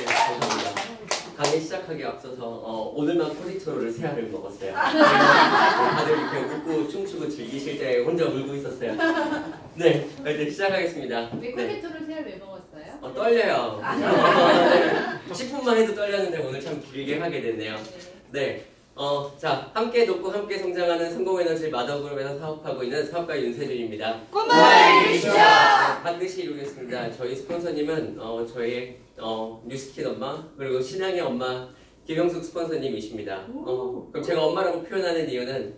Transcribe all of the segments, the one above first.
감사합니다. 강의 시작하기 앞서서 오늘만 포지트롤을 3알을 먹었어요. 다들 이렇게 웃고 춤추고 즐기실 때 혼자 울고 있었어요. 네, 이제 시작하겠습니다. 왜 포지트롤 3알 왜 먹었어요? 떨려요. 10분만 해도 떨렸는데 오늘 참 길게 하게 됐네요. 네. 자, 함께 돕고 함께 성장하는 성공에너지 마더그룹에서 사업하고 있는 사업가 윤세준입니다. 꿈을 이루시죠! 반드시 이루겠습니다. 저희 스폰서님은 저희의 뉴스킨 엄마 그리고 신앙의 엄마 김영숙 스폰서님이십니다. 그럼 제가 엄마라고 표현하는 이유는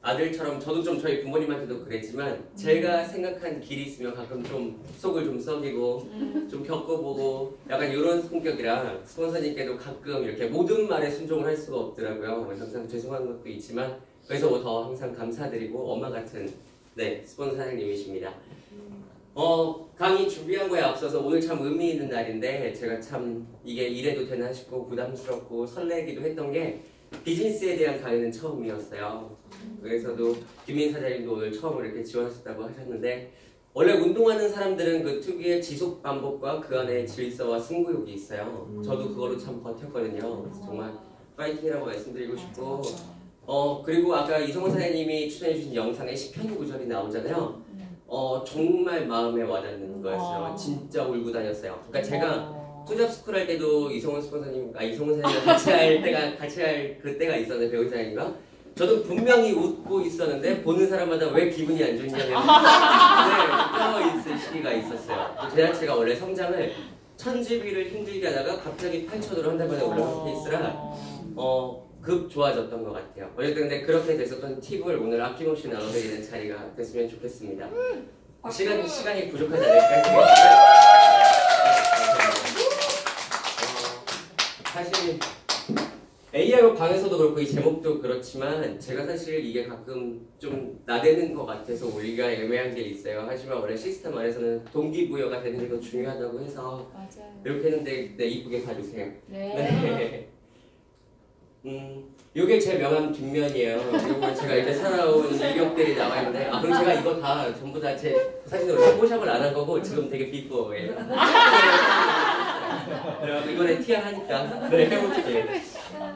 아들처럼 저도 좀 저희 부모님한테도 그랬지만 제가 생각한 길이 있으면 가끔 좀 속을 좀 썩이고 좀 겪어보고 약간 이런 성격이라 스폰서님께도 가끔 이렇게 모든 말에 순종을 할 수가 없더라고요. 항상 죄송한 것도 있지만 그래서 더 항상 감사드리고 엄마 같은 네 스폰서 사장님이십니다. 강의 준비한 거에 앞서서 오늘 참 의미 있는 날인데 제가 참 이게 이래도 되나 싶고 부담스럽고 설레기도 했던 게 비즈니스에 대한 강의는 처음이었어요. 그래서도 김민 사장님도 오늘 처음으로 이렇게 지원하셨다고 하셨는데 원래 운동하는 사람들은 그 특유의 지속 반복과 그 안에 질서와 승부욕이 있어요. 저도 그거로 참 버텼거든요. 그래서 정말 파이팅이라고 말씀드리고 싶고 그리고 아까 이성훈 사장님이 추천해주신 영상에 시편 구절이 나오잖아요. 정말 마음에 와닿는 거였어요. 진짜 울고 다녔어요. 그러니까 제가 투잡스쿨 할 때도 이성훈 스폰서님, 이성훈 사장님과 같이 할 그때가 있었는데 배우사님과 저도 분명히 웃고 있었는데 보는 사람마다 왜 기분이 안 좋냐면 네, 있을 시기가 있었어요. 제 자체가 원래 성장을 1000GB를 힘들게 하다가 갑자기 8000으로 한 달 만에 올라간 케이스라 급 좋아졌던 것 같아요. 어쨌든 근데 그렇게 됐었던 팁을 오늘 아낌없이 나눠드리는 자리가 됐으면 좋겠습니다. 시간이 부족하지 않을까요? 사실 AI로 방에서도 그렇고 이 제목도 그렇지만 제가 사실 이게 가끔 좀 나대는 것 같아서 올리기가 애매한 게 있어요. 하지만 원래 시스템 안에서는 동기부여가 되는 게 더 중요하다고 해서 맞아요. 이렇게 했는데 네, 이쁘게 봐주세요. 네. 요게 제 명함 뒷면이에요. 요거 제가 이제 살아온 이력들이 나와 있는데 그럼 제가 이거 다 전부 다 제 사진으로 포샵을 안 한 거고 지금 되게 비포예요. 이번에 티아 하니까 네, 해볼게요.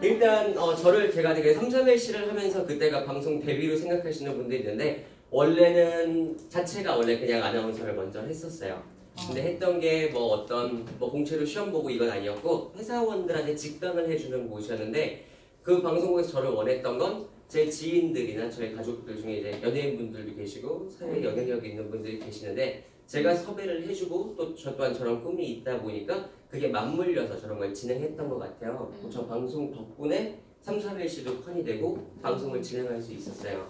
일단 저를 제가 되게 3.1C를 하면서 그때가 방송 데뷔로 생각하시는 분들이 있는데 원래는 자체가 원래 그냥 아나운서를 먼저 했었어요. 근데 했던 게 어떤 공채로 시험 보고 이건 아니었고 회사원들한테 직강을 해주는 곳이었는데 그 방송국에서 저를 원했던 건 제 지인들이나 저희 가족들 중에 이제 연예인분들도 계시고 사회에 영향력이 있는 분들이 계시는데 제가 섭외를 해주고 또 저 또한 저런 꿈이 있다 보니까 그게 맞물려서 저런 걸 진행했던 것 같아요. 저 방송 덕분에 3.1C도 컨이 되고 방송을 진행할 수 있었어요.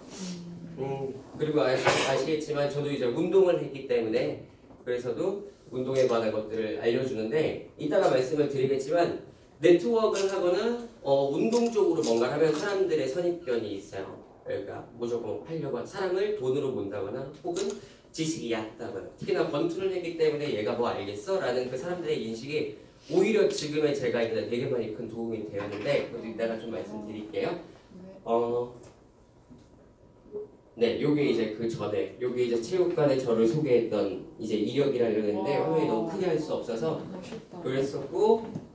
그리고 아시겠지만 저도 이제 운동을 했기 때문에 그래서도 운동에 관한 것들을 알려주는데 이따가 말씀을 드리겠지만 네트워크를 하거나 운동 쪽으로 뭔가를 하면 사람들의 선입견이 있어요. 그러니까 무조건 팔려고 사람을 돈으로 본다거나 혹은 지식이 얕다거나 특히나 권투를 했기 때문에 얘가 뭐 알겠어? 라는 그 사람들의 인식이 오히려 지금의 제가 있는데 되게 많이 큰 도움이 되었는데 그것도 이따가 좀 말씀드릴게요. 네, 요게 이제 그 전에 요게 이제 체육관에 저를 소개했던 이제 이력이라 이러는데 화면이 너무 크게 할 수 없어서 그랬었고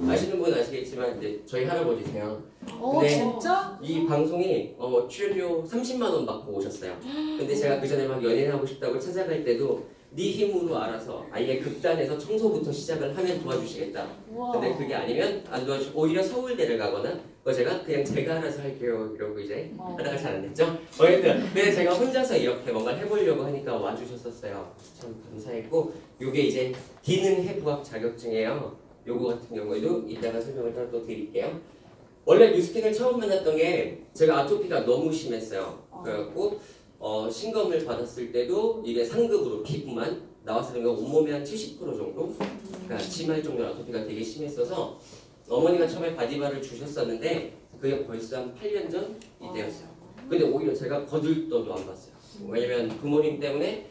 아시는 분은 아시겠지만 이제 저희 할아버지세요. 근데 진짜? 이 방송이 출연료 30만 원 받고 오셨어요. 근데 제가 그 전에 막 연예인하고 싶다고 찾아갈 때도 네 힘으로 알아서 아예 극단에서 청소부터 시작을 하면 도와주시겠다. 근데 그게 아니면 안 도와주시고 오히려 서울대를 가거나 제가 그냥 제가 알아서 할게요 이러고 이제 하다가 잘 안 됐죠. 근데 제가 혼자서 이렇게 뭔가 해보려고 하니까 와주셨었어요. 참 감사했고 요게 이제 기능해 부합 자격증이에요. 요거 같은 경우에도 이따가 설명을 또 드릴게요. 원래 뉴스킨을 처음 만났던 게 제가 아토피가 너무 심했어요. 그래갖고 신검을 받았을 때도 이게 상급으로 피부만 나왔을 때 온몸의 한 70% 정도 그러니까 심할 정도로 아토피가 되게 심했어서 어머니가 처음에 바디바를 주셨었는데 그게 벌써 한 8년 전 이때였어요. 근데 오히려 제가 거들떠도 안 봤어요. 왜냐면 부모님 때문에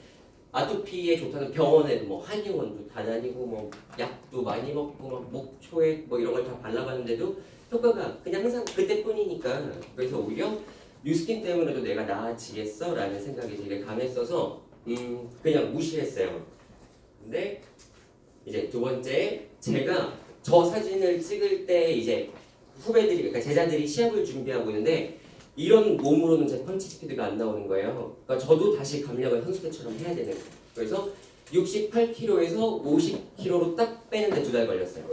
아토피에 좋다는 병원에도 한의원도 다 다니고 약도 많이 먹고 목초액 이런 걸 다 발라봤는데도 효과가 그냥 항상 그때뿐이니까 그래서 오히려 뉴스킨 때문에도 내가 나아지겠어 라는 생각이 되게 강했어서 그냥 무시했어요. 근데 이제 두 번째, 제가 저 사진을 찍을 때 이제 후배들이, 그러니까 제자들이 시합을 준비하고 있는데 이런 몸으로는 제 펀치 스피드가 안 나오는 거예요. 그러니까 저도 다시 감량을 선수 때처럼 해야 되는 거예요. 그래서 68kg에서 50kg로 딱 빼는데 2달 걸렸어요.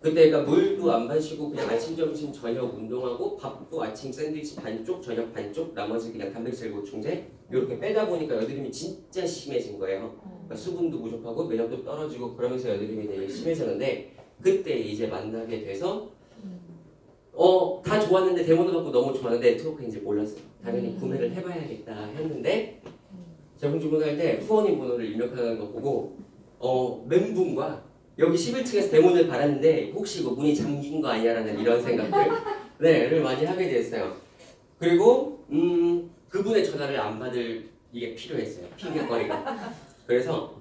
그때 그러니까 물도 안 마시고 그냥 아침, 점심, 저녁 운동하고 밥도 아침 샌드위치 반쪽, 저녁 반쪽, 나머지 그냥 단백질 보충제 이렇게 빼다 보니까 여드름이 진짜 심해진 거예요. 그러니까 수분도 부족하고 면역도 떨어지고 그러면서 여드름이 되게 심해졌는데 그때 이제 만나게 돼서 다 좋았는데 데모도 받고 너무 좋았는데 네트워크인지 몰랐어요. 당연히 구매를 해봐야겠다 했는데 제품 주문할 때 후원인 번호를 입력하는 거 보고 멘붕과 여기 11층에서 데모를 받았는데 혹시 이거 문이 잠긴 거 아니야라는 이런 생각들을 많이 하게 됐어요. 그리고 그분의 전화를 안 받을 이게 필요했어요. 핑계거리가. 그래서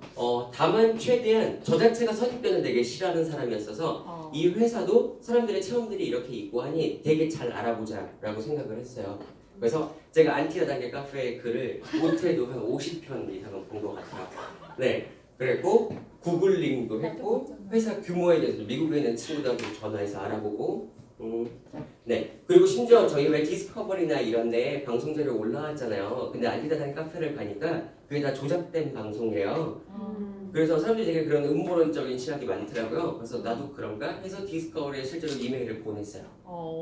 다만 최대한 저 자체가 선입견을 되게 싫어하는 사람이었어서 이 회사도 사람들의 체험들이 이렇게 있고 하니 되게 잘 알아보자 라고 생각을 했어요. 그래서 제가 안티다단계 카페의 글을 못해도 한 50편 이상은 본 것 같아요. 네, 그랬고 구글링도 했고 회사 규모에 대해서 미국에 있는 친구들한테 전화해서 알아보고 네, 그리고 심지어 저희 왜 디스커버리나 이런 데 방송 자료 올라왔잖아요. 근데 안티다단계 카페를 가니까 그게 다 조작된 방송이에요. 그래서 사람들이 되게 그런 음모론적인 시각이 많더라고요. 그래서 나도 그런가 해서 디스커버리에 실제로 이메일을 보냈어요.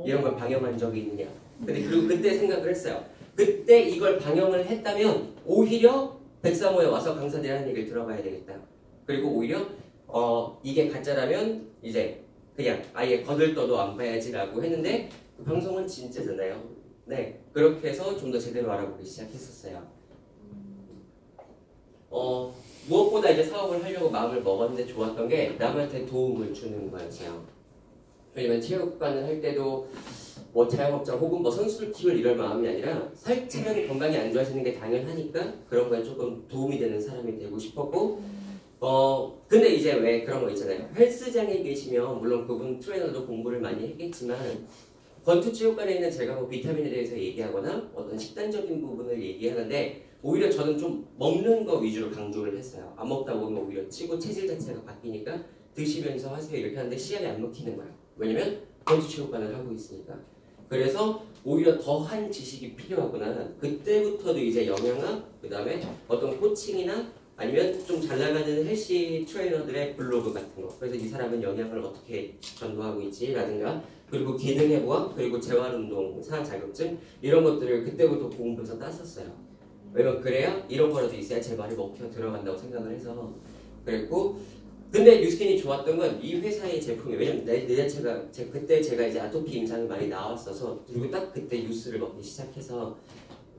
이런 걸 방영한 적이 있느냐. 근데 그리고 그때 생각을 했어요. 그때 이걸 방영을 했다면 오히려 백사모에 와서 강사들이 하는 얘기를 들어봐야 되겠다. 그리고 오히려 이게 가짜라면 이제 그냥 아예 거들떠도 안 봐야지라고 했는데 그 방송은 진짜잖아요. 네, 그렇게 해서 좀 더 제대로 알아보기 시작했었어요. 무엇보다 이제 사업을 하려고 마음을 먹었는데 좋았던 게 남한테 도움을 주는 거였어요. 왜냐면 체육관을 할 때도 뭐 자영업자 혹은 뭐 선수를 키울 이럴 마음이 아니라 살찌면 건강이 안 좋아지는 게 당연하니까 그런 거에 조금 도움이 되는 사람이 되고 싶었고 근데 이제 왜 그런 거 있잖아요. 헬스장에 계시면 물론 그분 트레이너도 공부를 많이 했겠지만 권투체육관에 있는 제가 뭐 비타민에 대해서 얘기하거나 어떤 식단적인 부분을 얘기하는데 오히려 저는 좀 먹는 거 위주로 강조를 했어요. 안 먹다 보면 오히려 찌고 체질 자체가 바뀌니까 드시면서 하세요 이렇게 하는데 시합이 안 먹히는 거예요. 왜냐면 권투체육관을 하고 있으니까. 그래서 오히려 더한 지식이 필요하구나. 그때부터도 이제 영양학, 그 다음에 어떤 코칭이나 아니면 좀 잘 나가는 헬시 트레이너들의 블로그 같은 거. 그래서 이 사람은 영양을 어떻게 전도하고 있지라든가 그리고 기능회복학, 그리고 재활운동, 사자격증 이런 것들을 그때부터 공부해서 땄었어요. 왜냐면 그래야 이런 거라도 있어야 제 말이 먹혀 들어간다고 생각을 해서 그랬고 근데 뉴스킨이 좋았던 건 이 회사의 제품이 왜냐면 내 자체가 그때 제가 이제 아토피 임상이 많이 나왔어서 그리고 딱 그때 뉴스를 먹기 시작해서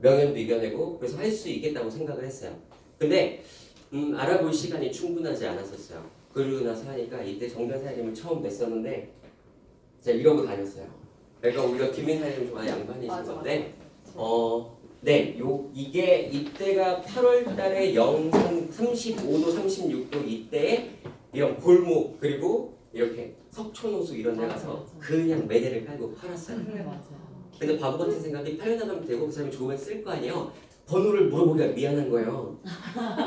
명현도 이겨내고 그래서 할 수 있겠다고 생각을 했어요. 근데 알아볼 시간이 충분하지 않았었어요. 그러고 나서 하니까 이때 정변 사장님을 처음 뵀었는데 제가 이러고 다녔어요. 내가 오히려 김민 사장님 좋아하는 양반이신 건데 네, 이게 이때가 8월 달에 영상 35도, 36도 이때에 이런 골목 그리고 이렇게 석촌호수 이런 데 가서 그냥 매대를 깔고 팔았어요. 근데 바보 같은 생각이 팔려나가면 되고 그 사람이 좋으면 쓸 거 아니에요. 번호를 물어보기가 미안한 거예요.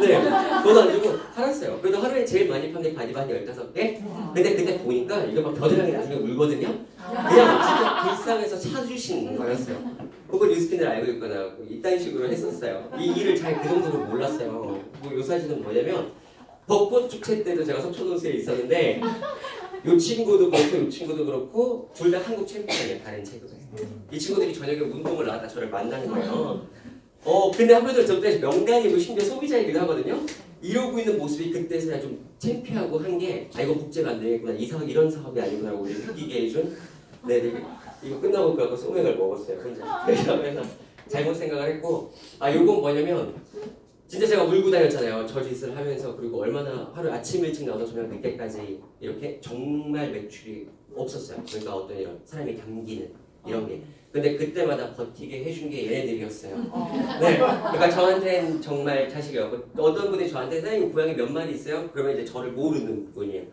네, 번호 안 주고 팔았어요. 그래도 하루에 제일 많이 판 게 바디바디 15개? 근데 그때 보니까 이거 막 겨드랑이 나중에 울거든요? 그냥 진짜 불쌍해서 사주신 거였어요. 혹은 뉴스킨을 알고 있거나 이딴 식으로 했었어요. 이 일을 잘 그 정도로 몰랐어요. 뭐 요 사진은 뭐냐면 벚꽃 축제 때도 제가 석촌호수에 있었는데 이 친구도 그렇고 이 친구도 그렇고 둘 다 한국 챔피언이에요. 다른 체급에. 이 친구들이 저녁에 운동을 나갔다 저를 만나는 거예요. 근데 한편으로 저때 명단이고 심지어 소비자이기도 하거든요. 이러고 있는 모습이 그때서야 좀 창피하고 한 게 이거 복제가 안 되겠구나. 이런 사업이 아니구나라고 우리 느끼게 해준 네, 이거 끝나고 그거 소맥을 먹었어요. 혼자. 그래서 잘못 생각을 했고 요건 뭐냐면 진짜 제가 울고 다녔잖아요. 저 짓을 하면서 그리고 얼마나 하루 아침 일찍 나와서 저녁 늦게까지 이렇게 정말 매출이 없었어요. 그러니까 어떤 이런 사람이 당기는 이런 게. 근데 그때마다 버티게 해준 게 얘네들이었어요. 네, 그러니까 저한테는 정말 자식이었고 어떤 분이 저한테 사장님 고양이 몇 마리 있어요? 그러면 이제 저를 모르는 분이에요.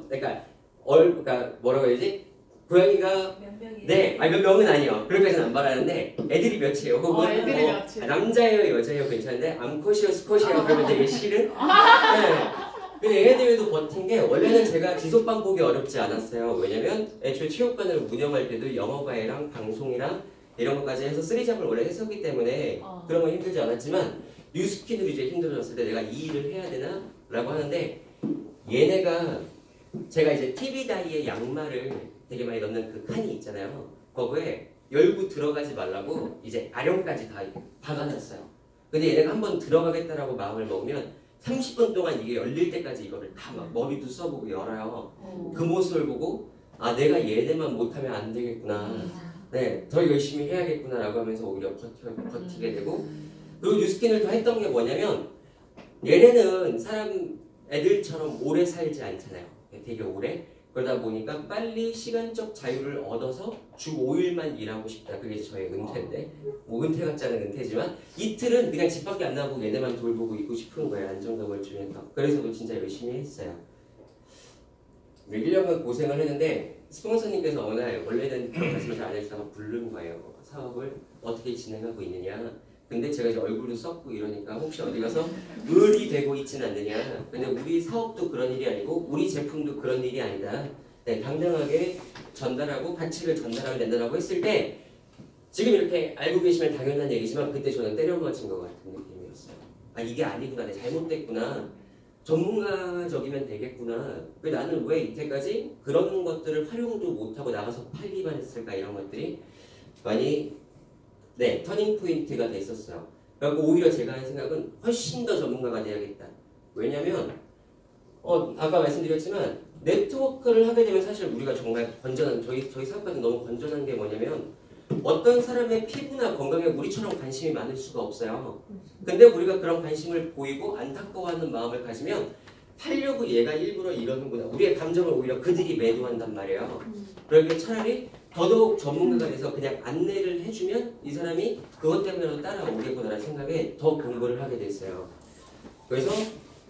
그러니까 뭐라고 해야지? 고양이가 몇 명이에요? 네, 몇 명은 아니요. 그렇게까지는 안 말하는데 애들이 몇이에요? 혹은 애들이 몇이에요? 남자예요, 여자예요? 괜찮은데 암컷이요, 수컷이요? 그러면 되게 싫은? 네. 근데 얘네들도 버틴 게 원래는 제가 지속반 보기 어렵지 않았어요. 왜냐면 애초에 체육관을 운영할 때도 영어과외랑 방송이랑 이런 것까지 해서 쓰리잡을 원래 했었기 때문에 그런 건 힘들지 않았지만 뉴스킨으로 이제 힘들어졌을 때 내가 이 일을 해야 되나? 라고 하는데 얘네가 제가 이제 TV 다이에 양말을 되게 많이 넣는 그 칸이 있잖아요. 거기에 열고 들어가지 말라고 이제 아령까지 다 박아놨어요. 근데 얘네가 한번 들어가겠다라고 마음을 먹으면 30분 동안 이게 열릴 때까지 이거를 다 막 머리도 써보고 열어요. 그 모습을 보고 아 내가 얘네만 못하면 안 되겠구나. 네, 더 열심히 해야겠구나라고 하면서 오히려 버티게 되고 그리고 뉴스킨을 더 했던 게 뭐냐면 얘네는 사람 애들처럼 오래 살지 않잖아요. 되게 오래. 그러다 보니까 빨리 시간적 자유를 얻어서 주 5일만 일하고 싶다. 그게 저의 은퇴인데 뭐 은퇴 같지 않은 은퇴지만 이틀은 그냥 집 밖에 안 나가고 얘네만 돌보고 있고 싶은 거예요. 안정감을 주면서. 그래서도 진짜 열심히 했어요. 1년간 고생을 했는데 스폰서님께서 어느 날 원래는 말씀을 잘 안 해주다가 부른 거예요. 사업을 어떻게 진행하고 있느냐. 근데 제가 이제 얼굴도 썼고 이러니까 혹시 어디 가서 을이 되고 있지는 않느냐. 근데 우리 사업도 그런 일이 아니고 우리 제품도 그런 일이 아니다. 네, 당당하게 전달하고 가치를 전달하면 된다고 했을 때 지금 이렇게 알고 계시면 당연한 얘기지만 그때 저는 때려 맞은 것 같은 느낌이었어요. 아 이게 아니구나. 내가 잘못됐구나. 전문가적이면 되겠구나. 나는 왜 이때까지 그런 것들을 활용도 못하고 나가서 팔기만 했을까 이런 것들이 많이 네, 터닝 포인트가 됐었어요. 그리고 오히려 제가 한 생각은 훨씬 더 전문가가 돼야겠다. 왜냐면 아까 말씀드렸지만 네트워크를 하게 되면 사실 우리가 정말 건전한 저희 사업가는 너무 건전한 게 뭐냐면 어떤 사람의 피부나 건강에 우리처럼 관심이 많을 수가 없어요. 근데 우리가 그런 관심을 보이고 안타까워하는 마음을 가지면 팔려고 얘가 일부러 이러는구나. 우리의 감정을 오히려 그들이 매도한단 말이에요. 그러니까 차라리 더더욱 전문가가 돼서 그냥 안내를 해주면 이 사람이 그것 때문에 따라오겠구나라는 생각에 더 공부를 하게 됐어요. 그래서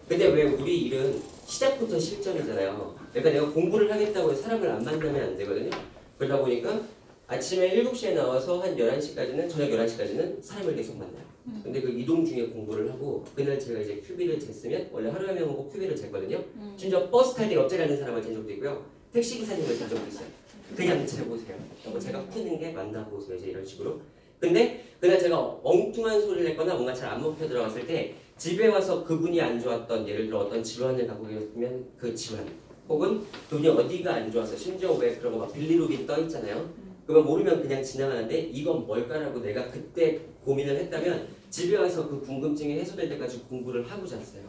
근데 왜 우리 일은 시작부터 실전이잖아요. 그러니까 내가 공부를 하겠다고 해서 사람을 안 만나면 안 되거든요. 그러다 보니까 아침에 7시에 나와서 한 11시까지는 저녁 11시까지는 사람을 계속 만나요. 근데 그 이동 중에 공부를 하고 그날 제가 이제 큐비를 쟀으면 원래 하루에 한 명 오고 큐비를 쟀거든요. 심지어 버스 탈 때 옆자리에 앉는 사람을 잰 적도 있고요. 택시기사님을 잰 적도 있어요. 그냥 재보세요. 제가 푸는 게 맞나 보세요. 이제 이런 식으로. 근데 그날 제가 엉뚱한 소리를 했거나 뭔가 잘 안 먹혀 들어갔을 때 집에 와서 그분이 안 좋았던 예를 들어 어떤 질환을 갖고 계셨으면 그 질환 혹은 그분이 어디가 안 좋아서 심지어 왜 그런 거 막 빌리루빈 떠 있잖아요. 그거 모르면 그냥 지나가는데 이건 뭘까라고 내가 그때 고민을 했다면 집에 와서 그 궁금증이 해소될 때까지 공부를 하고 잤어요.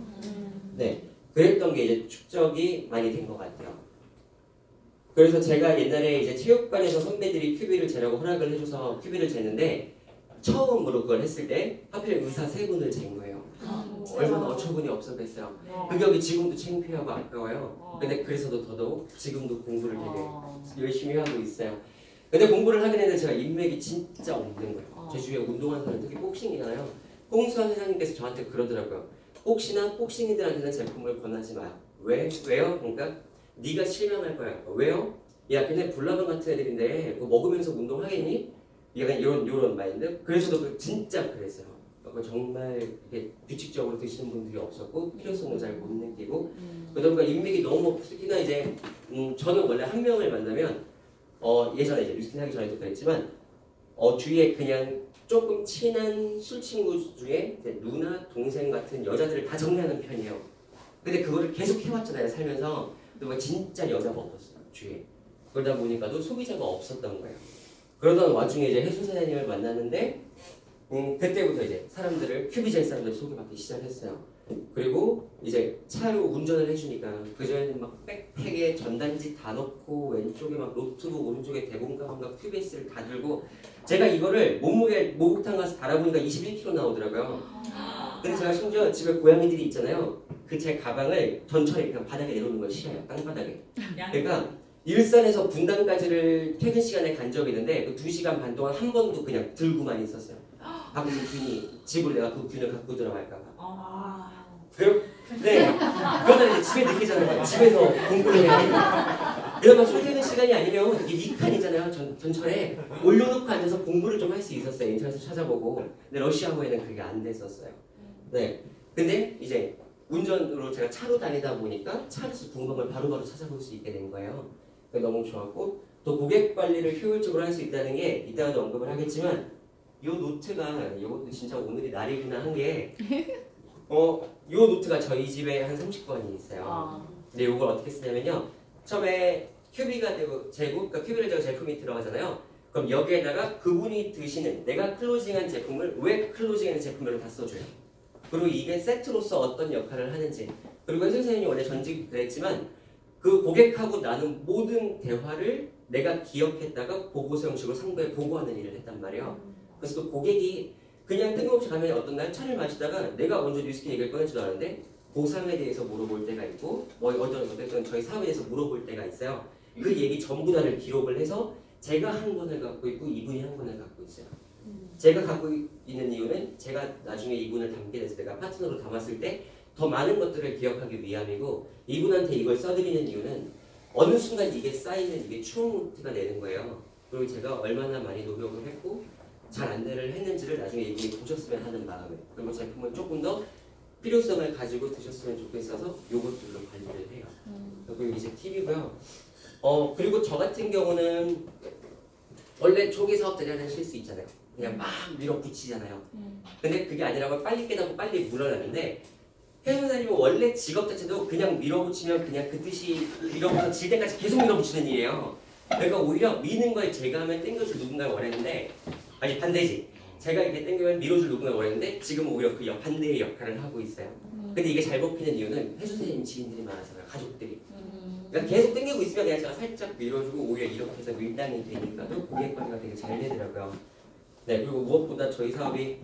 네, 그랬던 게 이제 축적이 많이 된 것 같아요. 그래서 제가 옛날에 이제 체육관에서 선배들이 큐비를 재라고 허락을 해줘서 큐비를 쟀는데 처음으로 그걸 했을 때 하필 의사 3분을 잰 거예요. 얼마나 어처구니 없었겠어요. 그 격이 지금도 창피하고 아까워요. 근데 그래서도 더더욱 지금도 공부를 되게 열심히 하고 있어요. 근데 공부를 하긴 했는데 제가 인맥이 진짜 없는 거예요. 제 주위에 운동하는 사람 특히 복싱이잖아요. 홍수환 회장님께서 저한테 그러더라고요. 혹시나 복싱이들한테는 제품을 권하지 마. 왜요? 그러니까 네가 실망할 거야. 왜요? 야, 걔네 불나방 같은 애들인데 그거 먹으면서 운동하겠니? 약간 이런 마인드. 그래서도 진짜 그랬어요. 정말 이게 규칙적으로 드시는 분들이 없었고 필요성을 잘 못 느끼고 그러다 보니까 인맥이 너무 특히나 이제 저는 원래 한 명을 만나면 예전에 이제 뉴스킨 하기 전에도 그랬지만 주위에 그냥 조금 친한 술 친구 중에 이제 누나 동생 같은 여자들을 다 정리하는 편이에요. 근데 그거를 계속 해왔잖아요 살면서. 근데 진짜 여자가 없었어요 주위에. 그러다 보니까도 소비자가 없었던 거예요. 그러던 와중에 이제 혜순 사장님을 만났는데 그때부터 이제 사람들을 큐비젤 사람들 소개받기 시작했어요. 그리고 이제 차로 운전을 해주니까 그전에는 막 백팩에 전단지 다 넣고 왼쪽에 막 노트북 오른쪽에 대본 가방과 큐비스를 다 들고 제가 이거를 몸무게 목욕탕 가서 달아보니까 21kg 나오더라고요. 근데 제가 심지어 집에 고양이들이 있잖아요. 그 제 가방을 전철에 그냥 바닥에 내놓는 걸 싫어요. 땅바닥에. 그러니까 일산에서 분당까지를 퇴근 시간에 간 적이 있는데 그 2시간 반 동안 한 번도 그냥 들고만 있었어요. 가끔 균이 집으로 내가 그 균을 갖고 들어갈까 봐. 네. 그러다 이제 집에 늦게 자는 집에서 공부를 해야 돼요. 그러면 출퇴근 시간이 아니면 이게 2칸이잖아요. 전철에 올려놓고 앉아서 공부를 좀 할 수 있었어요. 인터넷에서 찾아보고. 근데 러시아어에는 그게 안 됐었어요. 네. 근데 이제 운전으로 제가 차로 다니다 보니까 차 안에서 궁금한 걸 바로바로 찾아볼 수 있게 된 거예요. 너무 좋았고 또 고객 관리를 효율적으로 할 수 있다는 게 이따가도 언급을 하겠지만 이 노트가 이것도 진짜 오늘이 날이구나 한 게 이 노트가 저희 집에 한 30권이 있어요. 근데 이걸 어떻게 쓰냐면요. 처음에 큐비가 되고 제곱, 그러니까 큐비를 되고 제품이 들어가잖아요. 그럼 여기에다가 그분이 드시는 내가 클로징한 제품을 왜 클로징하는 제품으로 다 써줘요. 그리고 이게 세트로서 어떤 역할을 하는지. 그리고 선생님이 원래 전직 그랬지만 그 고객하고 나눈 모든 대화를 내가 기억했다가 보고서 형식으로 상부에 보고하는 일을 했단 말이에요. 그래서 또 고객이 그냥 뜬금없이 가면 어떤 날 차를 마시다가 내가 먼저 뉴스키 얘기를 꺼내지도 않았는데 보상에 대해서 물어볼 때가 있고 어떤 저희 사업에 대해서 물어볼 때가 있어요. 그 얘기 전부 다를 기록을 해서 제가 한 권을 갖고 있고 이분이 한 권을 갖고 있어요. 제가 갖고 있는 이유는 제가 나중에 이분을 담게 돼서 내가 파트너로 담았을 때 더 많은 것들을 기억하기 위함이고 이분한테 이걸 써드리는 이유는 어느 순간 이게 쌓이면 이게 추억 노트가 되는 거예요. 그리고 제가 얼마나 많이 노력을 했고 잘 안내를 했는지를 나중에 이분이 보셨으면 하는 마음에 그리고 제품을 조금 더 필요성을 가지고 드셨으면 좋겠어서 요것들로 관리를 해요. 그리고 이제 팁이고요. 그리고 저 같은 경우는 원래 초기 사업자들이 하는 실수 있잖아요. 그냥 막 밀어붙이잖아요. 근데 그게 아니라고 빨리 깨닫고 빨리 물러나는데 회원사님은 원래 직업 자체도 그냥 밀어붙이면 그냥 그 뜻이 밀어붙여 질 때까지 계속 밀어붙이는 일이에요. 그러니까 오히려 미는 걸 제가 하면 땡겨줄 누군가를 원했는데 아니 반대지. 제가 이렇게 땡기면 밀어줄 누군가를 원했는데 지금 오히려 그 반대의 역할을 하고 있어요. 근데 이게 잘 뽑히는 이유는 회수선생님 지인들이 많아서요. 가족들이. 그러니까 계속 땡기고 있으면 그냥 제가 살짝 밀어주고 오히려 이렇게 해서 밀당이 되니까도 고객 관리가 되게 잘 되더라고요. 네, 그리고 무엇보다 저희 사업이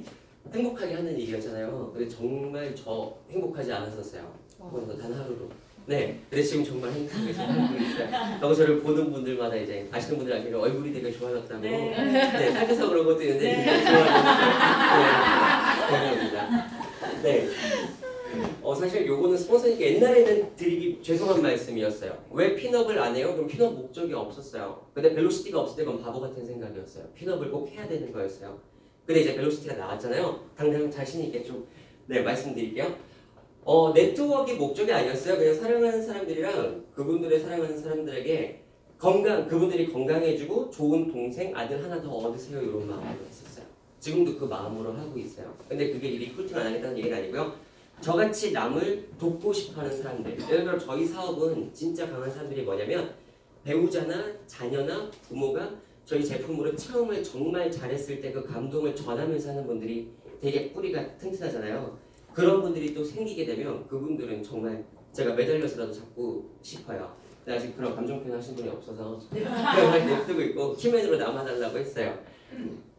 행복하게 하는 일이었잖아요. 근데 정말 저 행복하지 않았었어요. 그래서 단 하루도. 네, 근데 지금 정말 행복하게 살고 있어요. 그리고 저를 보는 분들마다 이제 아시는 분들 아시는 얼굴이 되게 좋아졌다고. 네, 살쪄서 그런 것도 있는데 되게 좋아졌어요. 네, 감사합니다. 네. 사실 요거는 스폰서님께 옛날에는 드리기 죄송한 말씀이었어요. 왜 핀업을 안 해요? 그럼 핀업 목적이 없었어요. 근데 벨로시티가 없을 때 그건 바보 같은 생각이었어요. 핀업을 꼭 해야 되는 거였어요. 근데 이제 벨로시티가 나왔잖아요. 당장 자신 있게 좀 말씀드릴게요. 네트워크가 목적이 아니었어요. 그냥 사랑하는 사람들이랑 그분들의 사랑하는 사람들에게 그분들이 건강해지고 좋은 동생, 아들 하나 더 얻으세요. 이런 마음으로 했었어요. 지금도 그 마음으로 하고 있어요. 근데 그게 리크루팅 안 하겠다는 얘기는 아니고요. 저같이 남을 돕고 싶어하는 사람들. 예를 들어 저희 사업은 진짜 강한 사람들이 뭐냐면 배우자나 자녀나 부모가 저희 제품으로 체험을 정말 잘했을 때 그 감동을 전하면서 하는 분들이 되게 뿌리가 튼튼하잖아요. 그런 분들이 또 생기게 되면 그분들은 정말 제가 매달려서라도 잡고 싶어요. 근데 아직 그런 감정 표현 하신 분이 없어서 그냥 냅두고 있고 키맨으로 남아달라고 했어요.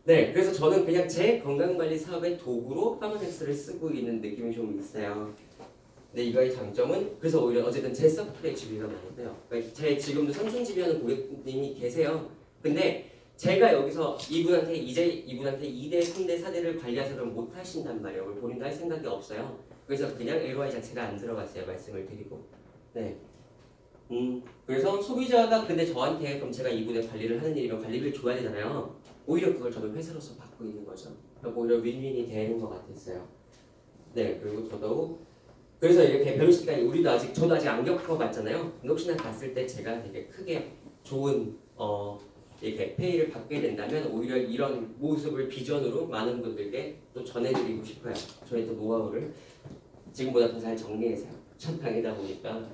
네, 그래서 저는 그냥 제 건강관리 사업의 도구로 파마넥스를 쓰고 있는 느낌이 좀 있어요. 근데 이거의 장점은 그래서 오히려 어쨌든 제 서플에 지위가 많은데요. 그러니까 제 지금도 삼촌 지휘하는 고객님이 계세요. 근데 제가 여기서 이분한테 2대, 3대, 4대를 관리하셔서 못 하신단 말이에요. 본인도 할 생각이 없어요. 그래서 그냥 LOI 자체가 안 들어갔어요. 말씀을 드리고. 네. 그래서 소비자가 근데 저한테 그럼 제가 이분의 관리를 하는 일이면 관리비를 줘야 되잖아요. 오히려 그걸 저는 회사로서 받고 있는 거죠. 그러니까 오히려 윈윈이 되는 것 같았어요. 네, 그리고 더더욱 그래서 이렇게 벨로시티가 저도 아직 안 겪어봤잖아요. 근데 혹시나 갔을 때 제가 되게 크게 좋은 이렇게 페이를 받게 된다면 오히려 이런 모습을 비전으로 많은 분들께 또 전해드리고 싶어요. 저희 또 노하우를 지금보다 더 잘 정리해서요. 첫 강의다 보니까.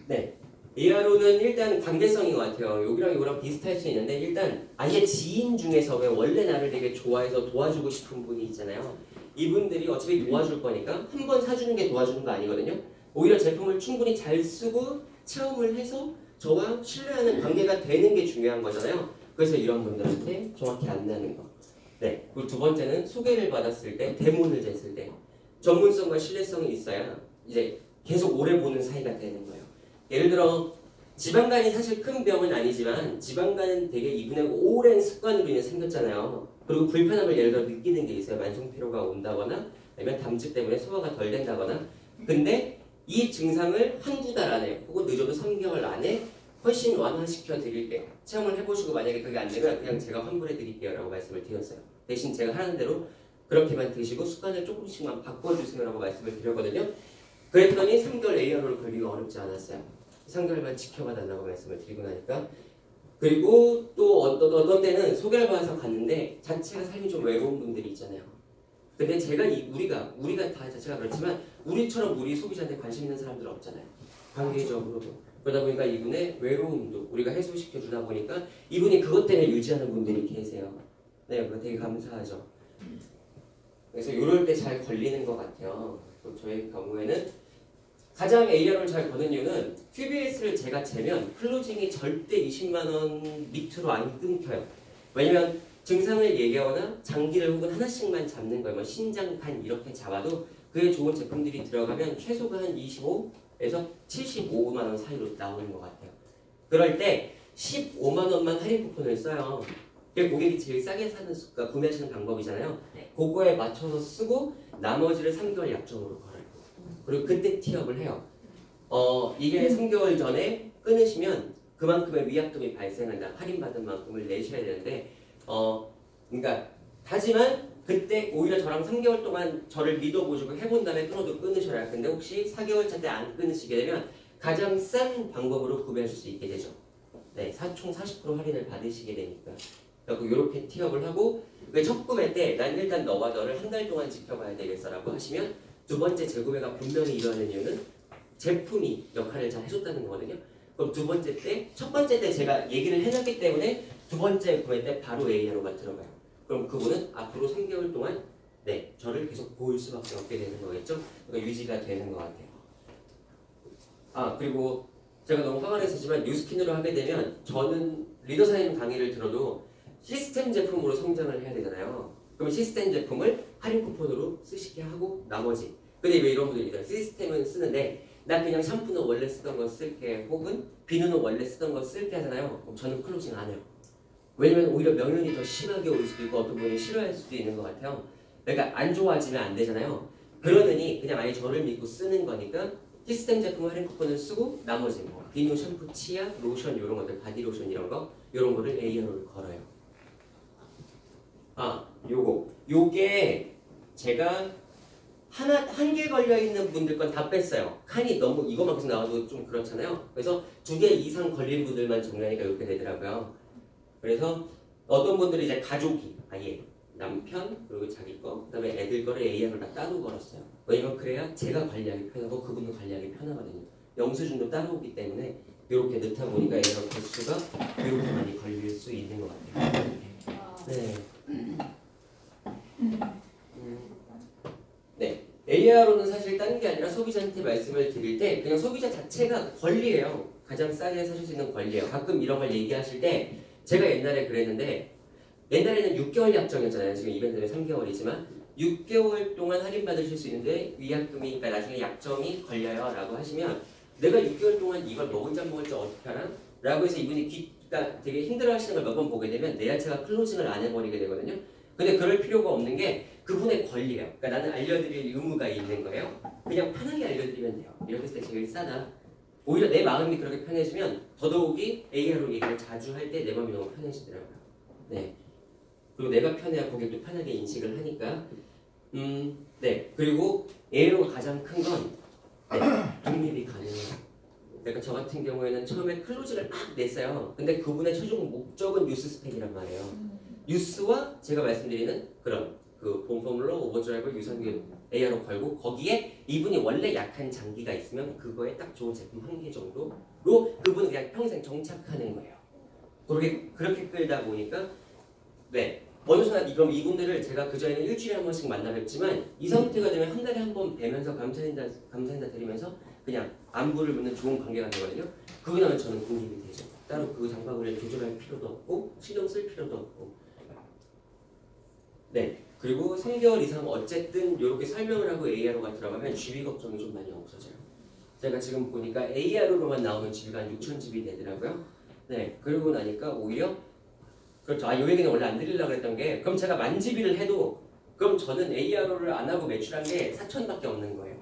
네. ARO는 일단 관계성인 것 같아요. 여기랑 이거랑 비슷할 수 있는데 일단 아예 지인 중에서 왜 원래 나를 되게 좋아해서 도와주고 싶은 분이 있잖아요. 이분들이 어차피 도와줄 거니까 한 번 사주는 게 도와주는 거 아니거든요. 오히려 제품을 충분히 잘 쓰고 체험을 해서 저와 신뢰하는 관계가 되는 게 중요한 거잖아요. 그래서 이런 분들한테 정확히 안내하는 거. 네. 그리고 두 번째는 소개를 받았을 때, 대문을 쟀을 때 전문성과 신뢰성이 있어야 이제 계속 오래 보는 사이가 되는 거예요. 예를 들어 지방간이 사실 큰 병은 아니지만 지방간은 되게 이분의 오랜 습관으로 인해 생겼잖아요. 그리고 불편함을 예를 들어 느끼는 게 있어요. 만성피로가 온다거나 아니면 담즙 때문에 소화가 덜 된다거나. 근데 이 증상을 한두 달 안에 혹은 늦어도 3개월 안에 훨씬 완화시켜 드릴게요. 체험을 해보시고 만약에 그게 안 되면 그냥 제가 환불해 드릴게요 라고 말씀을 드렸어요. 대신 제가 하는 대로 그렇게만 드시고 습관을 조금씩만 바꿔주세요 라고 말씀을 드렸거든요. 그랬더니 3개월 AR로를 걸리기가 어렵지 않았어요. 3개월만 지켜봐 달라고 말씀을 드리고 나니까. 그리고 또 어떤 때는 소개를 받아서 갔는데 자체가 삶이 좀 외로운 분들이 있잖아요. 근데 제가 우리가 다 자체가 그렇지만 우리처럼 우리 소비자한테 관심 있는 사람들 없잖아요. 관계적으로도. 그러다 보니까 이분의 외로움도 우리가 해소시켜 주다 보니까 이분이 그것 때문에 유지하는 분들이 계세요. 네, 그거 되게 감사하죠. 그래서 이럴 때 잘 걸리는 것 같아요. 저희 경우에는 가장 AR을 잘 거는 이유는 QBS를 제가 재면 클로징이 절대 20만 원 밑으로 안 끊겨요. 왜냐면 증상을 얘기하거나 장기를 혹은 하나씩만 잡는 거예요. 뭐 신장, 간 이렇게 잡아도 그에 좋은 제품들이 들어가면 최소가 한 25에서 75만 원 사이로 나오는 것 같아요. 그럴 때 15만 원만 할인 쿠폰을 써요. 그게 고객이 제일 싸게 사는 그러니까 구매하시는 방법이잖아요. 네. 그거에 맞춰서 쓰고 나머지를 3개월 약정으로 걸어요. 그리고 그때 티업을 해요. 이게 3개월 전에 끊으시면 그만큼의 위약금이 발생한다. 할인받은 만큼을 내셔야 되는데 그러니까 하지만 그때 오히려 저랑 3개월 동안 저를 믿어보시고 해본 다음에 끊어도 끊으셔야. 근데 혹시 4개월 차 때 안 끊으시게 되면 가장 싼 방법으로 구매하실 수 있게 되죠. 네, 총 40% 할인을 받으시게 되니까. 그래서 이렇게 티업을 하고 첫 구매 때 난 일단 너와 너를 한 달 동안 지켜봐야 되겠어라고 하시면 두 번째 재구매가 분명히 일어나는 이유는 제품이 역할을 잘 해줬다는 거거든요. 그럼 두 번째 때, 첫 번째 때 제가 얘기를 해놨기 때문에 두 번째 구매 때 바로 AR로가 들어가요. 그럼 그분은 앞으로 3개월 동안 네, 저를 계속 보일 수밖에 없게 되는 거겠죠. 그러니까 유지가 되는 것 같아요. 그리고 제가 너무 화가 났었지만 뉴스킨으로 하게 되면 저는 리더사님 강의를 들어도 시스템 제품으로 성장을 해야 되잖아요. 그럼 시스템 제품을 할인 쿠폰으로 쓰시게 하고 나머지 근데 왜 이런 분들이 있어요. 시스템은 쓰는데 나 그냥 샴푸는 원래 쓰던 거 쓸게 혹은 비누는 원래 쓰던 거 쓸게 하잖아요. 그럼 저는 클로징 안 해요. 왜냐면 오히려 명현이 더 심하게 올 수도 있고 어떤 분이 싫어할 수도 있는 것 같아요. 그러니까 안 좋아지면 안 되잖아요. 그러느니 그냥 아예 저를 믿고 쓰는 거니까 시스템 제품 할인 쿠폰을 쓰고 나머지 뭐 비누, 샴푸, 치약, 로션 이런 것들 바디로션 이런 거 이런 거를 AR로를 걸어요. 요게 제가 한 개 걸려있는 분들 건 다 뺐어요. 칸이 너무 이것만 계속 나와도 좀 그렇잖아요. 그래서 2개 이상 걸린 분들만 정리하니까 이렇게 되더라고요. 그래서 어떤 분들이 이제 가족이 아예 남편 그리고 자기 거 그다음에 애들 거를 AR을 다 따로 걸었어요. 왜냐면 그래야 제가 관리하기 편하고 그분도 관리하기 편하거든요. 영수증도 따라오기 때문에 이렇게 넣다 보니까 AR 개수가 이렇게 많이 걸릴 수 있는 것 같아요. 네. 네. AR로는 사실 다른 게 아니라 소비자한테 말씀을 드릴 때 그냥 소비자 자체가 권리예요. 가장 싸게 사실 수 있는 권리예요. 가끔 이런 걸 얘기하실 때 제가 옛날에 그랬는데 옛날에는 6개월 약정이었잖아요. 지금 이벤트는 3개월이지만 6개월 동안 할인받으실 수 있는데 위약금이 그러니까 나중에 약정이 걸려요 라고 하시면 내가 6개월 동안 이걸 먹을지 안 먹을지 어떻게 하나? 라고 해서 이분이 그러니까 되게 힘들어 하시는 걸 몇 번 보게 되면 내 자체가 클로징을 안 해버리게 되거든요. 근데 그럴 필요가 없는 게 그분의 권리예요. 그러니까 나는 알려드릴 의무가 있는 거예요. 그냥 편하게 알려드리면 돼요. 이렇게 했을 때 제일 싸다. 오히려 내 마음이 그렇게 편해지면 더더욱이 AR로 얘기를 자주 할 때 내 마음이 너무 편해지더라고요. 네. 그리고 내가 편해야 고객도 편하게 인식을 하니까 네. 그리고 AR로가 가장 큰 건 독립이 가능해요. 그러니까 저 같은 경우에는 처음에 클로즈를 막 냈어요. 근데 그분의 최종 목적은 뉴스 스펙이란 말이에요. 뉴스와 제가 말씀드리는 그런 그 봄포뮬러, 오버드라이브, 유산균 AR로 걸고 거기에 이분이 원래 약한 장기가 있으면 그거에 딱 좋은 제품 한 개 정도로 그분은 그냥 평생 정착하는 거예요. 그렇게 끌다 보니까 네. 어느 순간 그럼 이분들을 제가 그전에는 일주일에 한 번씩 만나 뵙지만 이 상태가 되면 한 달에 한 번 뵈면서 감사인다 드리면서 그냥 안부를 묻는 좋은 관계가 되거든요. 그거 나면 저는 독립이 되죠. 따로 그 장바구니를 조절할 필요도 없고 신경 쓸 필요도 없고 네. 그리고 3개월 이상 어쨌든 이렇게 설명을 하고 AR로가 들어가면 GB 걱정이 좀 많이 없어져요. 제가 지금 보니까 AR로만 나오는 GB가 한 6,000GB 되더라고요. 네. 그러고 나니까 오히려 그렇죠. 이 얘기는 원래 안 드리려고 했던 게 그럼 제가 10,000GB를 해도 그럼 저는 AR로를 안 하고 매출한 게 4,000밖에 없는 거예요.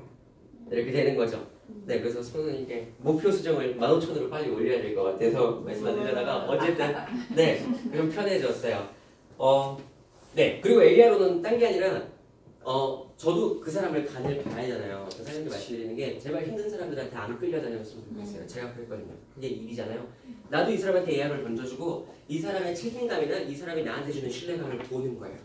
이렇게 되는 거죠. 네, 그래서 스폰서님께 목표 수정을 15,000으로 빨리 올려야 될 것 같아서 말씀 안 드리다가 어쨌든 네, 좀 편해졌어요. 네, 그리고 AR로는 딴 게 아니라 저도 그 사람을 간을 봐야잖아요. 그 사람들 말씀드리는 게 제발 힘든 사람들한테 안 끌려다녔으면 좋겠어요. 제가 그랬거든요. 그게 일이잖아요. 나도 이 사람한테 AR을 던져주고 이 사람의 책임감이나 이 사람이 나한테 주는 신뢰감을 보는 거예요.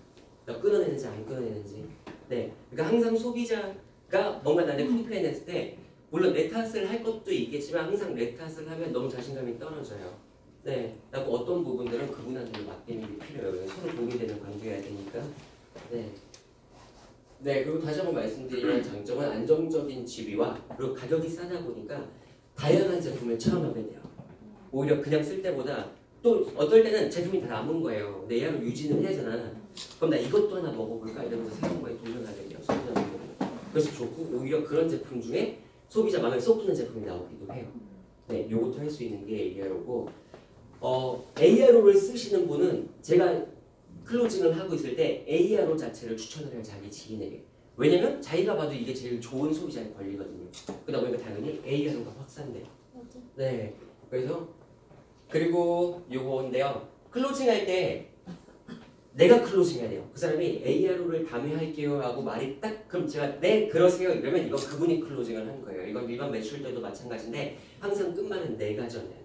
나 끊어내는지 안 끊어내는지. 네, 그러니까 항상 소비자가 뭔가 나한테 컴플레인 했을 때 물론 내 탓을 할 것도 있겠지만 항상 내 탓을 하면 너무 자신감이 떨어져요. 네, 그리고 어떤 부분들은 그분한테 맡기는 게 필요해요. 서로 도움이 되는 관계여야 되니까. 네. 네, 그리고 다시 한번 말씀드리면 장점은 안정적인 지위와 그리고 가격이 싸다 보니까 다양한 제품을 체험하게 돼요. 오히려 그냥 쓸 때보다 또 어떨 때는 제품이 다 남은 거예요. 근데 얘를 유지는 해야 되잖아. 그럼 나 이것도 하나 먹어볼까? 이러면서 새로운 거에 도전하게 돼요. 소비자분들은. 그래서 좋고 오히려 그런 제품 중에 소비자 마음에 쏙 드는 제품이 나오기도 해요. 네, 요것도 할 수 있는 게 ARO고 ARO를 쓰시는 분은 제가 클로징을 하고 있을 때 ARO 자체를 추천을 해요. 자기 지인에게. 왜냐면 자기가 봐도 이게 제일 좋은 소비자의 권리거든요. 그러다 보니까 당연히 ARO가 확산돼요. 네, 그래서 그리고 요건데요. 클로징 할 때 내가 클로징 해야 돼요. 그 사람이 ARO를 담회할게요 하고 말이 딱 그럼 제가 네 그러세요 이러면 이건 그분이 클로징을 한 거예요. 이건 일반 매출 때도 마찬가지인데 항상 끝말은 내가 전해야 돼요.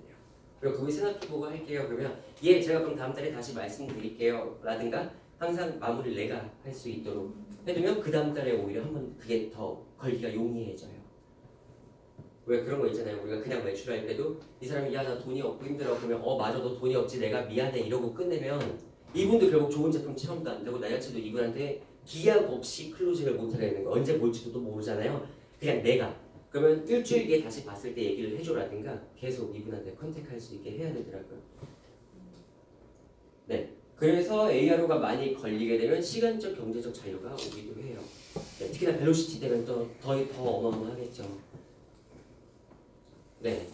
그리고 그분이 생각해보고 할게요. 그러면 예 제가 그럼 다음 달에 다시 말씀드릴게요 라든가 항상 마무리를 내가 할 수 있도록 해두면 그 다음 달에 오히려 한번 그게 더 걸기가 용이해져요. 왜 그런 거 있잖아요. 우리가 그냥 매출할 때도 이 사람이 야 나 돈이 없고 힘들어 그러면 맞아 너 돈이 없지 내가 미안해 이러고 끝내면 이분도 결국 좋은 제품 체험도 안 되고 나 자체도 이분한테 기약 없이 클로징을 못하게 되는 거 언제 볼지도 또 모르잖아요. 그냥 내가 그러면 일주일 뒤에 다시 봤을 때 얘기를 해줘라든가 계속 이분한테 컨택할 수 있게 해야 되더라고요. 네, 그래서 ARO가 많이 걸리게 되면 시간적 경제적 자유가 오기도 해요. 네, 특히나 벨로시티 되면 더 어마어마하겠죠. 네.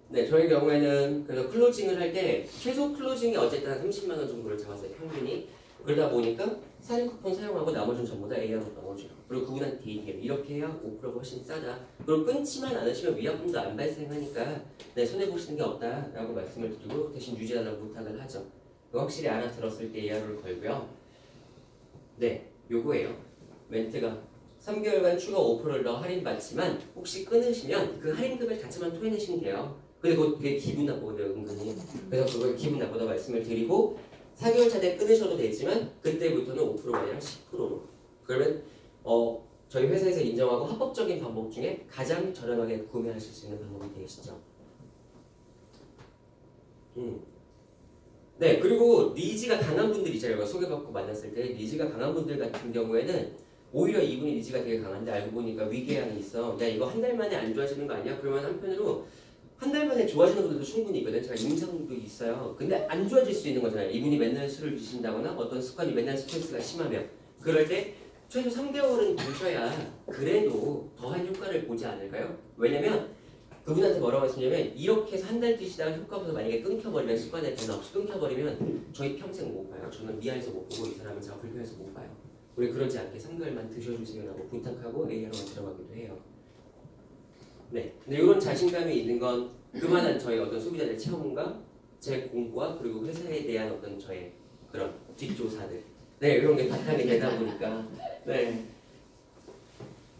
네, 저희 경우에는 그래서 클로징을 할 때 최소 클로징이 어쨌든 한 30만 원 정도를 잡았어요, 평균이. 그러다 보니까 사진 쿠폰 사용하고 나머지는 전부 다 AR로 넣어줘요. 그리고 그분한테 얘기해요. 이렇게 해야 5%가 훨씬 싸다. 그리고 끊지만 않으시면 위약금도 안 발생하니까 네, 손해보시는 게 없다라고 말씀을 드리고 대신 유지하라고 부탁을 하죠. 확실히 알아들었을 때 AR을 걸고요. 네, 요거예요. 멘트가 3개월간 추가 5%를 더 할인받지만 혹시 끊으시면 그 할인금을 자체만 토해내시면 돼요. 근데 그게 기분 나쁘거든요, 은근히. 그래서 그걸 기분 나쁘다 말씀을 드리고 4개월 차에 끊으셔도 되지만 그때부터는 5%가 아니라 10%로. 그러면 저희 회사에서 인정하고 합법적인 방법 중에 가장 저렴하게 구매하실 수 있는 방법이 되시죠. 네, 그리고 니즈가 강한 분들 있잖아요. 소개받고 만났을 때 니즈가 강한 분들 같은 경우에는 오히려 이분이 니즈가 되게 강한데 알고 보니까 위궤양이 있어. 야 이거 한 달 만에 안 좋아지는 거 아니야? 그러면 한편으로 한 달 만에 좋아지는 분들도 충분히 있거든. 제가 임상도 있어요. 근데 안 좋아질 수 있는 거잖아요. 이분이 맨날 술을 드신다거나 어떤 습관이 맨날 스트레스가 심하면 그럴 때 최소 3개월은 드셔야 그래도 더한 효과를 보지 않을까요? 왜냐면 그분한테 뭐라고 했냐면 이렇게 해서 한 달 드시다가 효과 없어서 만약에 끊겨버리면 습관에 변화 없이 끊겨버리면 저희 평생 못 봐요. 저는 미안해서 못 보고 이 사람은 제가 불편해서 못 봐요. 우리 그러지 않게 3개월만 드셔주세요라고 부탁하고 AR로 들어가기도 해요. 네, 근데 이런 자신감이 있는 건 그만한 저희 어떤 소비자들 체험과 제 공부와 그리고 회사에 대한 어떤 저의 그런 뒷조사들 네, 이런 게 바탕이 되다 보니까 네,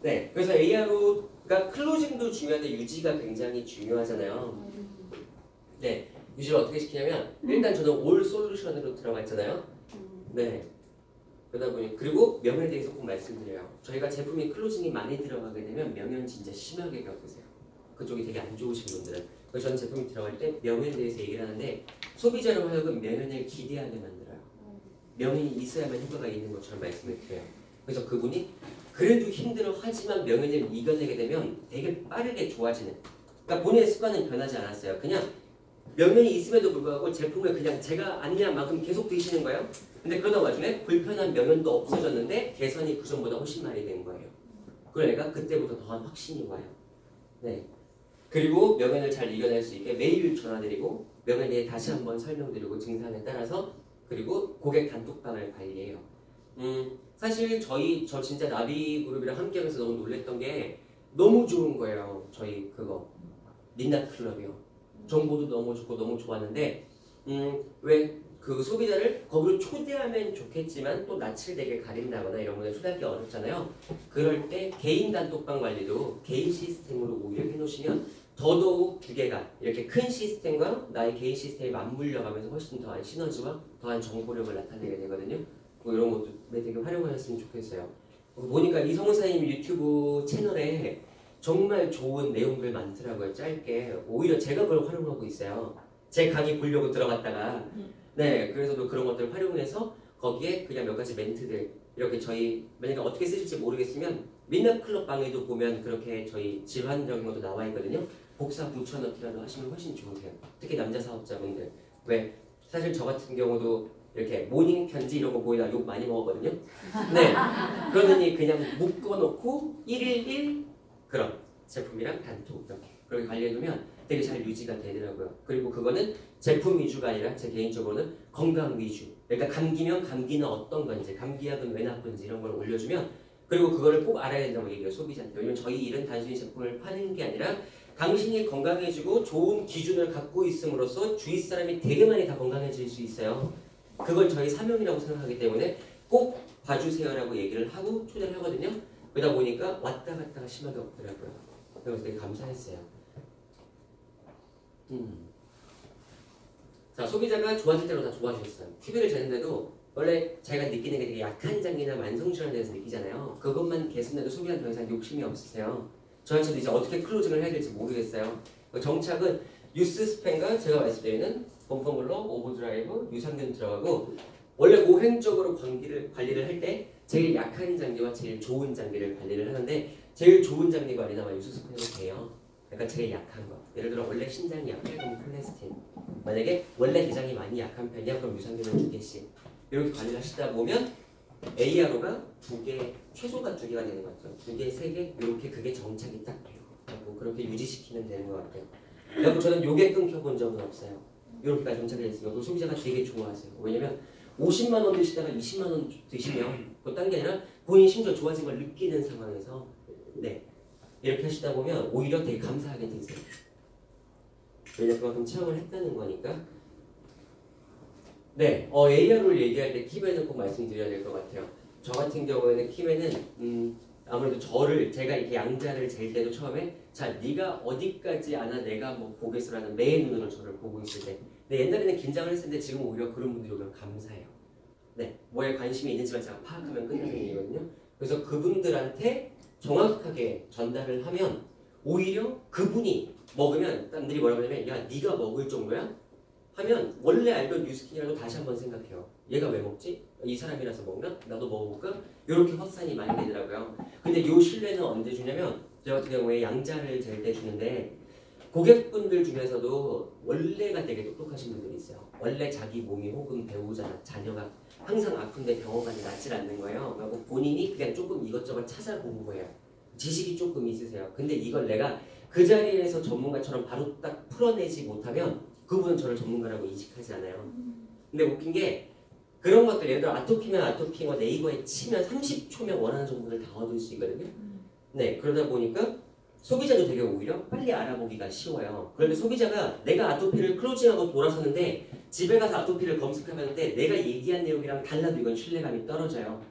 네, 그래서 ARO가 클로징도 중요한데 유지가 굉장히 중요하잖아요. 네, 유지를 어떻게 시키냐면 일단 저는 올 솔루션으로 들어갔잖아요. 네. 그러다 보니 그리고 명예에 대해서 꼭 말씀드려요. 저희가 제품이 클로징이 많이 들어가게 되면 명예는 진짜 심하게 겪으세요. 그쪽이 되게 안 좋으신 분들은. 그래서 저는 제품이 들어갈 때 명예에 대해서 얘기를 하는데 소비자로 하여금 명예를 기대하게 만들어요. 명예는 있어야만 효과가 있는 것처럼 말씀을 드려요. 그래서 그분이 그래도 힘들어 하지만 명예를 이겨내게 되면 되게 빠르게 좋아지는. 그러니까 본인의 습관은 변하지 않았어요. 그냥 명예이 있음에도 불구하고 제품을 그냥 제가 아니한 만큼 계속 드시는 거예요. 근데 그러다 와중에 불편한 명연도 없어졌는데 개선이 그전보다 훨씬 많이 된 거예요. 그러니까 그때부터 더한 확신이 와요. 네. 그리고 명연을 잘 이겨낼 수 있게 매일 전화드리고 명연에 대해 다시 한번 설명드리고 증상에 따라서 그리고 고객 단톡방을 관리해요. 사실 저 진짜 나비그룹이랑 함께하면서 너무 놀랬던 게 너무 좋은 거예요. 저희 그거 민낯클럽이요. 정보도 너무 좋고 너무 좋았는데 왜 그 소비자를 거기로 초대하면 좋겠지만 또 낯을 되게 가린다거나 이런 거는 초대하기 어렵잖아요. 그럴 때 개인 단톡방 관리도 개인 시스템으로 오히려 해놓으시면 더더욱 두 개가 이렇게 큰 시스템과 나의 개인 시스템이 맞물려가면서 훨씬 더한 시너지와 더한 정보력을 나타내게 되거든요. 뭐 이런 것도 되게 활용하셨으면 좋겠어요. 보니까 이성훈 선생님 유튜브 채널에 정말 좋은 내용들 많더라고요. 짧게. 오히려 제가 그걸 활용하고 있어요. 제 강의 보려고 들어갔다가 네, 그래서도 그런 것들을 활용해서 거기에 그냥 몇 가지 멘트들 이렇게 저희 만약에 어떻게 쓰실지 모르겠으면 민낯클럽 방에도 보면 그렇게 저희 질환적인 것도 나와 있거든요. 복사 붙여넣기라도 하시면 훨씬 좋으세요. 특히 남자 사업자분들. 왜? 사실 저 같은 경우도 이렇게 모닝 편지 이런 거 보이다 욕 많이 먹었거든요. 네. 그러더니 그냥 묶어놓고 111 그런 제품이랑 단톡 이렇게 그렇게 관리해두면 되게 잘 유지가 되더라고요. 그리고 그거는 제품 위주가 아니라 제 개인적으로는 건강 위주. 그러니까 감기면 감기는 어떤 건지, 감기약은 왜 나쁜지 이런 걸 올려주면 그리고 그거를 꼭 알아야 된다고 얘기해요. 소비자한테. 왜냐면 저희 일은 단순히 제품을 파는 게 아니라 당신이 건강해지고 좋은 기준을 갖고 있음으로써 주위 사람이 되게 많이 다 건강해질 수 있어요. 그걸 저희 사명이라고 생각하기 때문에 꼭 봐주세요라고 얘기를 하고 초대를 하거든요. 그러다 보니까 왔다 갔다가 심하게 없더라고요. 그래서 되게 감사했어요. 자, 소비자가 좋아질 대로 다 좋아지셨어요. TV를 재는데도 원래 자기가 느끼는 게 되게 약한 장기나 만성질환에 대해서 느끼잖아요. 그것만 개선돼도 소비자는 더 이상 욕심이 없으세요. 저한테도 이제 어떻게 클로징을 해야 될지 모르겠어요. 정착은 뉴스 스팸과 제가 말씀드리는 범퍼물러, 오버드라이브, 유산균 들어가고 원래 보행적으로 관리를 할 때 제일 약한 장기와 제일 좋은 장기를 관리를 하는데 제일 좋은 장기 관리는 아마 유수스팸으로 돼요. 그러니까 제일 약한 거. 예를 들어 원래 신장이 약해 그럼 콜레스틴. 만약에 원래 대장이 많이 약한 편이야 그럼 유산균을 2개씩. 이렇게 관리를 하시다 보면 ARO가 2개, 최소가 2개가 되는 것 같아요. 2개, 3개 이렇게 그게 정착이 딱 돼요. 그리고 그렇게 유지시키면 되는 것 같아요. 그리고 저는 요게 끊겨본 적은 없어요. 이렇게까지 정착이 됐으면 그 소비자가 되게 좋아하세요. 왜냐면 50만 원 드시다가 20만 원 드시면 그거 딴 게 아니라 본인이 심지어 좋아진 걸 느끼는 상황에서 네 이렇게 하시다 보면 오히려 되게 감사하게 되세요. 왜냐면 그만큼 체험을 했다는 거니까. 네, AR을 얘기할 때 키맨은 꼭 말씀드려야 될 것 같아요. 저 같은 경우에는 키맨은 아무래도 제가 이렇게 양자를 잴 때도 처음에 자 네가 어디까지 아나 내가 뭐 보겠어라는 매의 눈으로 저를 보고 있을 때 근데 옛날에는 긴장을 했을 때 지금 오히려 그런 분들이 오히려 감사해요. 네, 뭐에 관심이 있는지만 제가 파악하면 끝나는 일이거든요. 그래서 그분들한테 정확하게 전달을 하면 오히려 그분이 먹으면 남들이 뭐라고 하냐면 야 네가 먹을 정도야? 하면 원래 알던 뉴스킨이라도 다시 한번 생각해요. 얘가 왜 먹지? 이 사람이라서 먹나? 나도 먹어볼까? 이렇게 확산이 많이 되더라고요. 근데 이 신뢰는 언제 주냐면 저 같은 경우에 양자를 잴 때 주는데 고객분들 중에서도 원래가 되게 똑똑하신 분들이 있어요. 원래 자기 몸이 혹은 배우자나 자녀가 항상 아픈데 병원 가지 낫질 않는 거예요. 그리고 본인이 그냥 조금 이것저것 찾아본 거예요. 지식이 조금 있으세요. 근데 이걸 내가 그 자리에서 전문가처럼 바로 딱 풀어내지 못하면 그분은 저를 전문가라고 인식하지 않아요. 근데 웃긴 게 그런 것들 예를 들어 아토피면 아토피인 네이버에 치면 30초면 원하는 정보를 다 얻을 수 있거든요. 네, 그러다 보니까 소비자도 되게 오히려 빨리 알아보기가 쉬워요. 그런데 소비자가 내가 아토피를 클로징하고 돌아서는데 집에 가서 아토피를 검색해봤는데 내가 얘기한 내용이랑 달라도 이건 신뢰감이 떨어져요.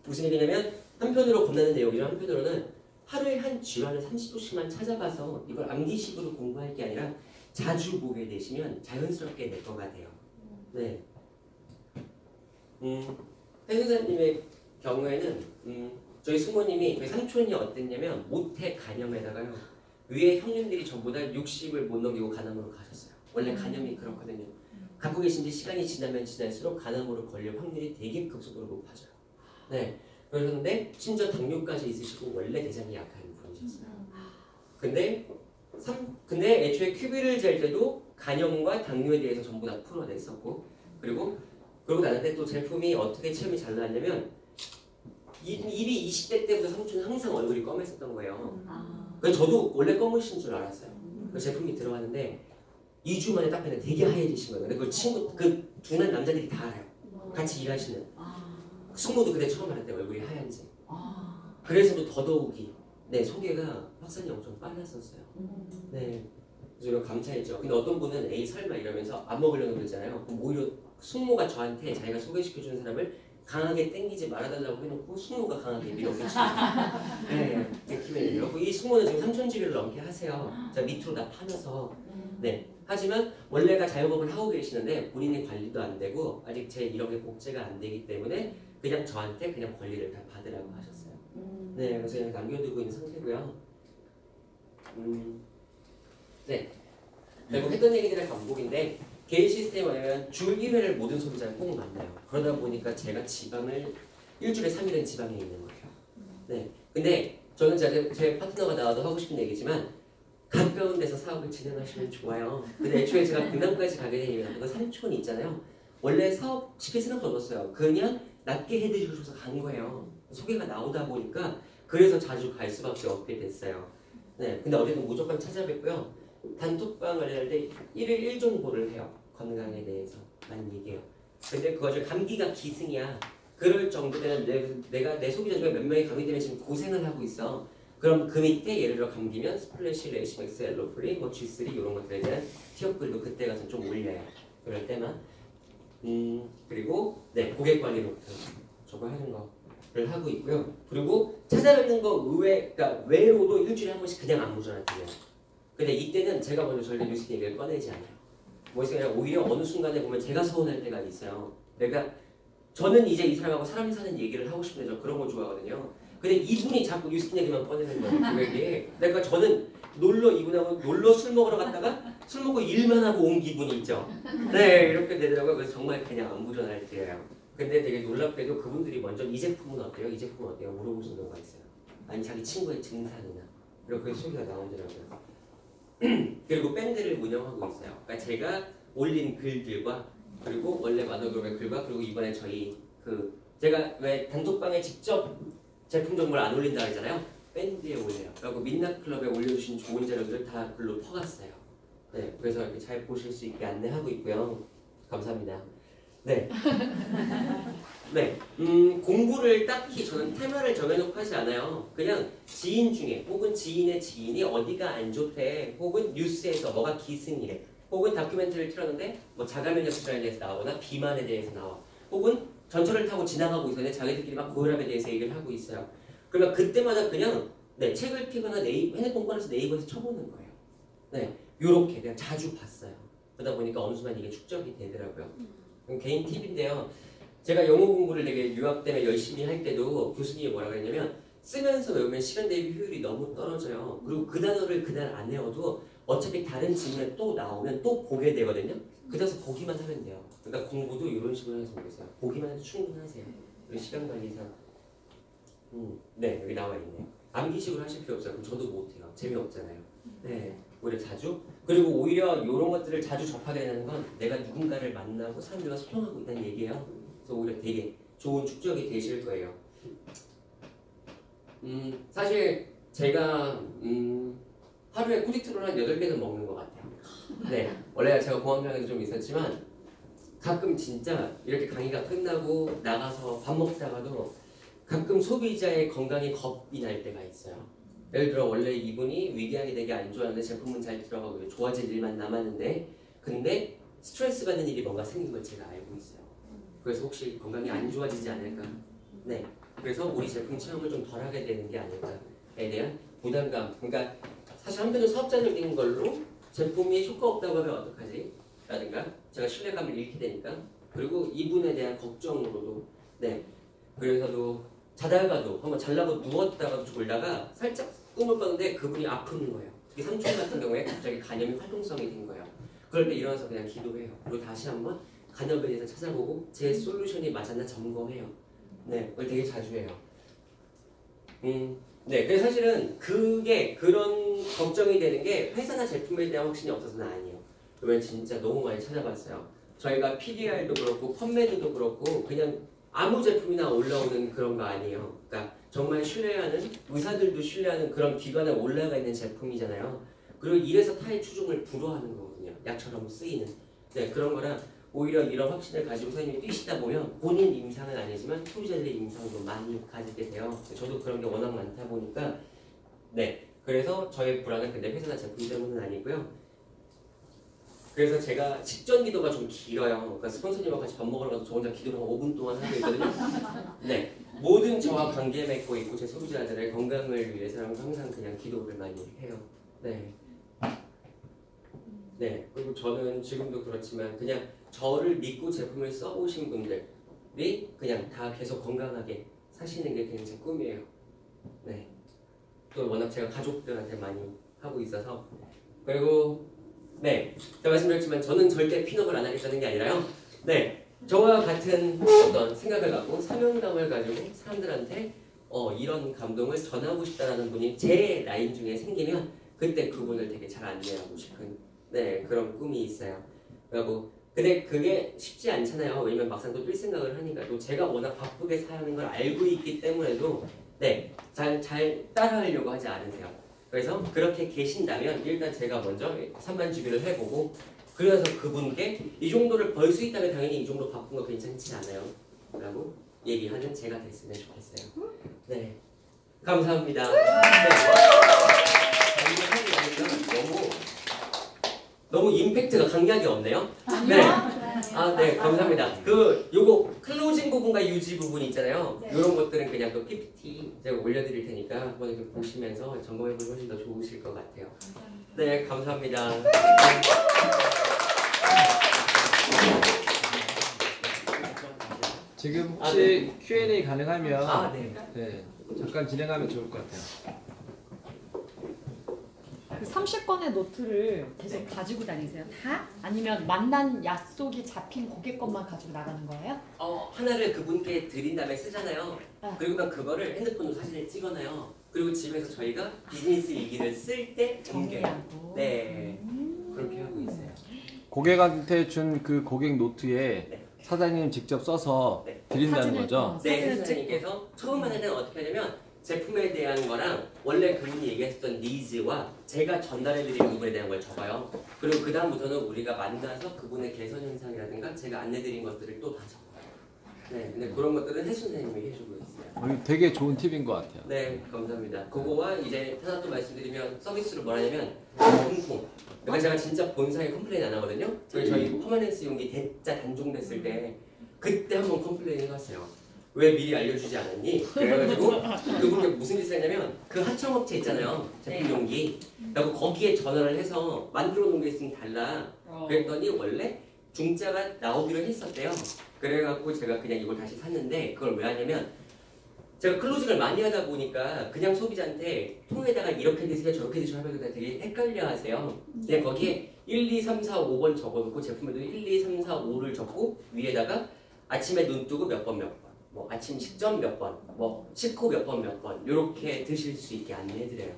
무슨 얘기냐면 한편으로 겁나는 내용이랑 한편으로는 하루에 한 질환을 30초씩만 찾아봐서 이걸 암기식으로 공부할 게 아니라 자주 보게 되시면 자연스럽게 내 거가 돼요. 네. 해수사님의 경우에는 저희 숙모님이 저희 삼촌이 어땠냐면 모태 간염에다가요 위에 형님들이 전부 다 60을 못 넘기고 간암으로 가셨어요. 원래 간염이 그렇거든요. 갖고 계신 지 시간이 지나면 지날수록 간암으로 걸릴 확률이 되게 급속도로 높아져요. 네. 그러셨는데 심지어 당뇨까지 있으시고 원래 대장이 약한 분이셨어요. 근데 애초에 큐비를 잴 때도 간염과 당뇨에 대해서 전부 다 풀어냈었고 그러고 나는데 또 제품이 어떻게 체험이 잘 나왔냐면 일이 20대 때부터 삼촌은 항상 얼굴이 검했었던 거예요. 그래서 저도 원래 검으신 줄 알았어요. 그 제품이 들어갔는데 2주 만에 딱 봤는데 되게 하얘지신 거예요. 근데 그 둔한 남자들이 다 알아요. 같이 일하시는. 숙모도 그때 처음 알았대 얼굴이 하얀지. 그래서도 더더욱이 네 소개가 확산이 엄청 빨랐었어요. 네. 그래서 이런 감사했죠. 근데 어떤 분은 에이 설마 이러면서 안 먹으려고 그러잖아요. 그럼 오히려 숙모가 저한테 자기가 소개시켜주는 사람을 강하게 땡기지 말아달라고 해놓고 숙모가 강하게 밀어붙이고 네, 키맨이 그렇고 이 숙모는 지금 3,000지를 넘게 하세요. 자 밑으로 다 파면서 네. 하지만 원래가 자영업을 하고 계시는데 본인이 관리도 안 되고 아직 제 이런 게 복제가 안 되기 때문에 그냥 저한테 그냥 권리를 다 받으라고 하셨어요. 네, 그래서 그냥 남겨두고 있는 상태고요. 네, 결국 했던 얘기들의 반복인데 개인 시스템이 뭐냐면 주 1회를 모든 소비자를 꼭 만나요. 그러다 보니까 제가 지방을 일주일에 3일은 지방에 있는 거예요. 네, 근데 저는 제 파트너가 나와도 하고 싶은 얘기지만 가까운 데서 사업을 진행하시면 좋아요. 근데 애초에 제가 분당까지 가게 된 이유는 그 삼촌이 있잖아요. 원래 사업 시킬 생각도 없었어요. 그냥 낮게 해드리셔서 간 거예요. 소개가 나오다 보니까 그래서 자주 갈 수밖에 없게 됐어요. 네, 근데 어쨌든 무조건 찾아뵙고요. 단톡방을 할 때 1일 1정보를 해요. 건강에 대해서 많이 얘기해요. 근데 그거 중 감기가 기승이야. 그럴 정도면 내가 내 소비자 중에 몇 명이 감기 때문에 지금 고생을 하고 있어. 그럼 그 밑에 예를 들어 감기면 스플래시, 레시맥스, 엘로프리, 뭐 G3 이런 것들에 대한 티업글도 그때 가서 좀 올려요. 그럴 때만. 그리고 네 고객 관리로부터 저거 하는 거를 하고 있고요. 그리고 찾아뵙는 거 그러니까 외로도 일주일에 한 번씩 그냥 안무전한테 해요. 근데 이때는 제가 먼저 절대 뉴스 얘기를 꺼내지 않아요. 뭐 그냥 오히려 어느 순간에 보면 제가 서운할 때가 있어요. 그러니까 저는 이제 이 사람하고 사람이 사는 얘기를 하고 싶은데 저 그런 거 좋아하거든요. 근데 이분이 자꾸 뉴스킨 얘기만 꺼내는 거예요. 고객이. 그러니까 저는 이분하고 놀러 술 먹으러 갔다가 술 먹고 일만 하고 온 기분이 있죠. 네, 이렇게 되더라고요. 그래서 정말 그냥 안부전할 때예요. 근데 되게 놀랍게도 그분들이 먼저 이 제품은 어때요? 이 제품은 어때요? 물어보신 경우가 있어요. 아니 자기 친구의 증상이나 이렇게 소리가 나오더라고요. 그리고 밴드를 운영하고 있어요. 그러니까 제가 올린 글들과 그리고 원래 마더그룹의 글과 그리고 이번에 저희 제가 왜 단톡방에 직접 제품 정보를 안 올린다 그러잖아요. 밴드에 올려요. 그리고 민낯클럽에 올려주신 좋은 자료들을 다 글로 퍼갔어요. 네, 그래서 이렇게 잘 보실 수 있게 안내하고 있고요. 감사합니다. 네. 네. 공부를 딱히 저는 테마를 정해놓고 하지 않아요. 그냥 지인 중에 혹은 지인의 지인이 어디가 안 좋대 혹은 뉴스에서 뭐가 기승이래 혹은 다큐멘터리를 틀었는데 뭐 자가면역 질환에 대해서 나오거나 비만에 대해서 나와 혹은 전철을 타고 지나가고 있었는데 자기들끼리 막 고혈압에 대해서 얘기를 하고 있어요. 그러면 그때마다 그냥 네, 책을 피거나 핸드폰 꺼내서 네이버에서 쳐보는 거예요. 네, 요렇게 그냥 자주 봤어요. 그러다 보니까 어느 순간 이게 축적이 되더라고요. 개인 팁인데요. 제가 영어 공부를 되게 유학 때문에 열심히 할 때도 교수님이 뭐라고 했냐면 쓰면서 외우면 시간 대비 효율이 너무 떨어져요. 그리고 그 단어를 그날 안 외워도 어차피 다른 질문에 또 나오면 또 보게 되거든요. 그래서 보기만 하면 돼요. 그러니까 공부도 이런 식으로 해서 보겠어요. 보기만 해도 충분하세요. 그리고 시간 관리상 네 여기 나와 있네요. 암기식으로 하실 필요 없어요. 그럼 저도 못해요. 재미없잖아요. 네 오히려 자주 그리고 오히려 이런 것들을 자주 접하게 되는 건 내가 누군가를 만나고 사람들과 소통하고 있다는 얘기예요. 그래서 오히려 되게 좋은 축적이 되실 거예요. 사실 제가 하루에 쿠디트롤 한 8개는 먹는 것 같아요. 네, 원래 제가 공황장애도 좀 있었지만 가끔 진짜 이렇게 강의가 끝나고 나가서 밥 먹다가도 가끔 소비자의 건강에 겁이 날 때가 있어요. 예를 들어 원래 이분이 위궤양이 되게 안 좋아하는데 제품은 잘 들어가고 좋아질 일만 남았는데 근데 스트레스 받는 일이 뭔가 생긴 걸 제가 알고 있어요. 그래서 혹시 건강이 안 좋아지지 않을까? 네, 그래서 우리 제품 체험을 좀 덜하게 되는 게 아닐까에 대한 부담감. 그러니까 사실 한편으로 사업자적인 걸로 제품이 효과 없다고 하면 어떡하지? 라든가 제가 신뢰감을 잃게 되니까 그리고 이분에 대한 걱정으로도 네 그래서도 자다가도 한번 잘라고 누웠다가도 졸다가 살짝 꿈을 꿨는데 그분이 아픈 거예요. 특히 삼촌 같은 경우에 갑자기 간염이 활동성이 된 거예요. 그럴 때 일어나서 그냥 기도해요. 그리고 다시 한번 간염에 대해서 찾아보고 제 솔루션이 맞았나 점검해요. 네, 그걸 되게 자주 해요. 네, 그래서 사실은 그게 그런 걱정이 되는 게 회사나 제품에 대한 확신이 없어서는 아니에요. 그러면 진짜 너무 많이 찾아봤어요. 저희가 PDR도 그렇고 펌메드도 그렇고 그냥 아무 제품이나 올라오는 그런 거 아니에요. 그러니까 정말 신뢰하는 의사들도 신뢰하는 그런 기관에 올라가 있는 제품이잖아요. 그리고 이래서 타의 추종을 불허하는 거거든요. 약처럼 쓰이는. 네, 그런 거라 오히려 이런 확신을 가지고 선생님이 뛰시다 보면 본인 임상은 아니지만 소비자들의 임상도 많이 가지게 돼요. 저도 그런 게 워낙 많다 보니까 네, 그래서 저의 불안은 근데 회사나 제품 때문은 아니고요. 그래서 제가 직전 기도가 좀 길어요. 그러니까 스폰서님하고 같이 밥 먹으러 가서 저 혼자 기도를 한 5분 동안 하고 있거든요. 네, 모든 저와 관계 맺고 있고 제 소비자들의 건강을 위해서 항상 그냥 기도를 많이 해요. 네. 네, 그리고 저는 지금도 그렇지만 그냥 저를 믿고 제품을 써보신 분들이 그냥 다 계속 건강하게 사시는 게 그냥 제 꿈이에요. 네. 또 워낙 제가 가족들한테 많이 하고 있어서 그리고 네, 제가 말씀드렸지만 저는 절대 핀업을 안 하겠다는 게 아니라요. 네, 저와 같은 어떤 생각을 갖고 사명감을 가지고 사람들한테 이런 감동을 전하고 싶다라는 분이 제 라인 중에 생기면 그때 그분을 되게 잘 안내하고 싶은 네 그런 꿈이 있어요. 그리고 근데 그게 쉽지 않잖아요. 왜냐면 막상 또 뛸 생각을 하니까 또 제가 워낙 바쁘게 사는 걸 알고 있기 때문에도 네, 잘 따라하려고 하지 않으세요. 그래서 그렇게 계신다면 일단 제가 먼저 3만 주기를 해보고 그래서 그분께 이 정도를 벌 수 있다면 당연히 이 정도 바쁜 거 괜찮지 않아요? 라고 얘기하는 제가 됐으면 좋겠어요. 네, 감사합니다. 네. 너무 임팩트가 강약이 없네요. 네. 아, 네, 감사합니다. 요거 클로징 부분과 유지 부분 있잖아요. 네. 이런 것들은 그냥 또 PPT 제가 올려드릴 테니까 한번 이렇게 보시면서 점검해보면 훨씬 더 좋으실 것 같아요. 네, 감사합니다. 지금 혹시 네. Q&A 가능하면 네. 네, 잠깐 진행하면 좋을 것 같아요. 그 30건의 노트를 계속 가지고 다니세요? 다? 아니면 만난 약속이 잡힌 고객 것만 가지고 나가는 거예요? 하나를 그분께 드린 다음에 쓰잖아요. 네. 그리고 그거를 핸드폰으로 사진을 찍어놔요. 그리고 집에서 저희가 비즈니스 일기를 쓸 때 정리해요. 정리하고. 네, 그렇게 하고 있어요. 고객한테 준 그 고객 노트에 네. 사장님 직접 써서 네. 드린다는 사진을- 거죠? 네, 사진을 회사장님께서 처음에는 어떻게 하냐면 제품에 대한 거랑 원래 그분이 얘기했던 니즈와 제가 전달해드린 부분에 대한 걸 적어요. 그리고 그 다음부터는 우리가 만나서 그분의 개선 현상이라든가 제가 안내드린 것들을 또 다 적어요. 네, 근데 그런 것들은 혜수 선생님이 해주고 있어요. 이거 되게 좋은 팁인 것 같아요. 네, 감사합니다. 그거와 이제 하나 또 말씀드리면 서비스로 뭐 하냐면 통풍. 그러니까 제가 진짜 본사에 컴플레인 안 하거든요. 저희 퍼머넌스 용기 대짜 단종됐을 때 그때 한번 컴플레인 해봤어요. 왜 미리 알려주지 않았니? 그래가지고 그분께 무슨 짓을 했냐면 그 하청업체 있잖아요. 제품 용기. 그리고 거기에 전화를 해서 만들어 놓은 게 있으면 달라. 그랬더니 원래 중짜가 나오기로 했었대요. 그래갖고 제가 그냥 이걸 다시 샀는데 그걸 왜 하냐면 제가 클로징을 많이 하다 보니까 그냥 소비자한테 통에다가 이렇게 드세요 저렇게 드세요 하면 되게 헷갈려 하세요. 그냥 거기에 1, 2, 3, 4, 5번 적어놓고 제품에도 1, 2, 3, 4, 5를 적고 위에다가 아침에 눈 뜨고 몇 번 몇 번 뭐 아침 식전 몇 번 뭐 식후 몇 번 몇 번 이렇게 드실 수 있게 안내해드려요.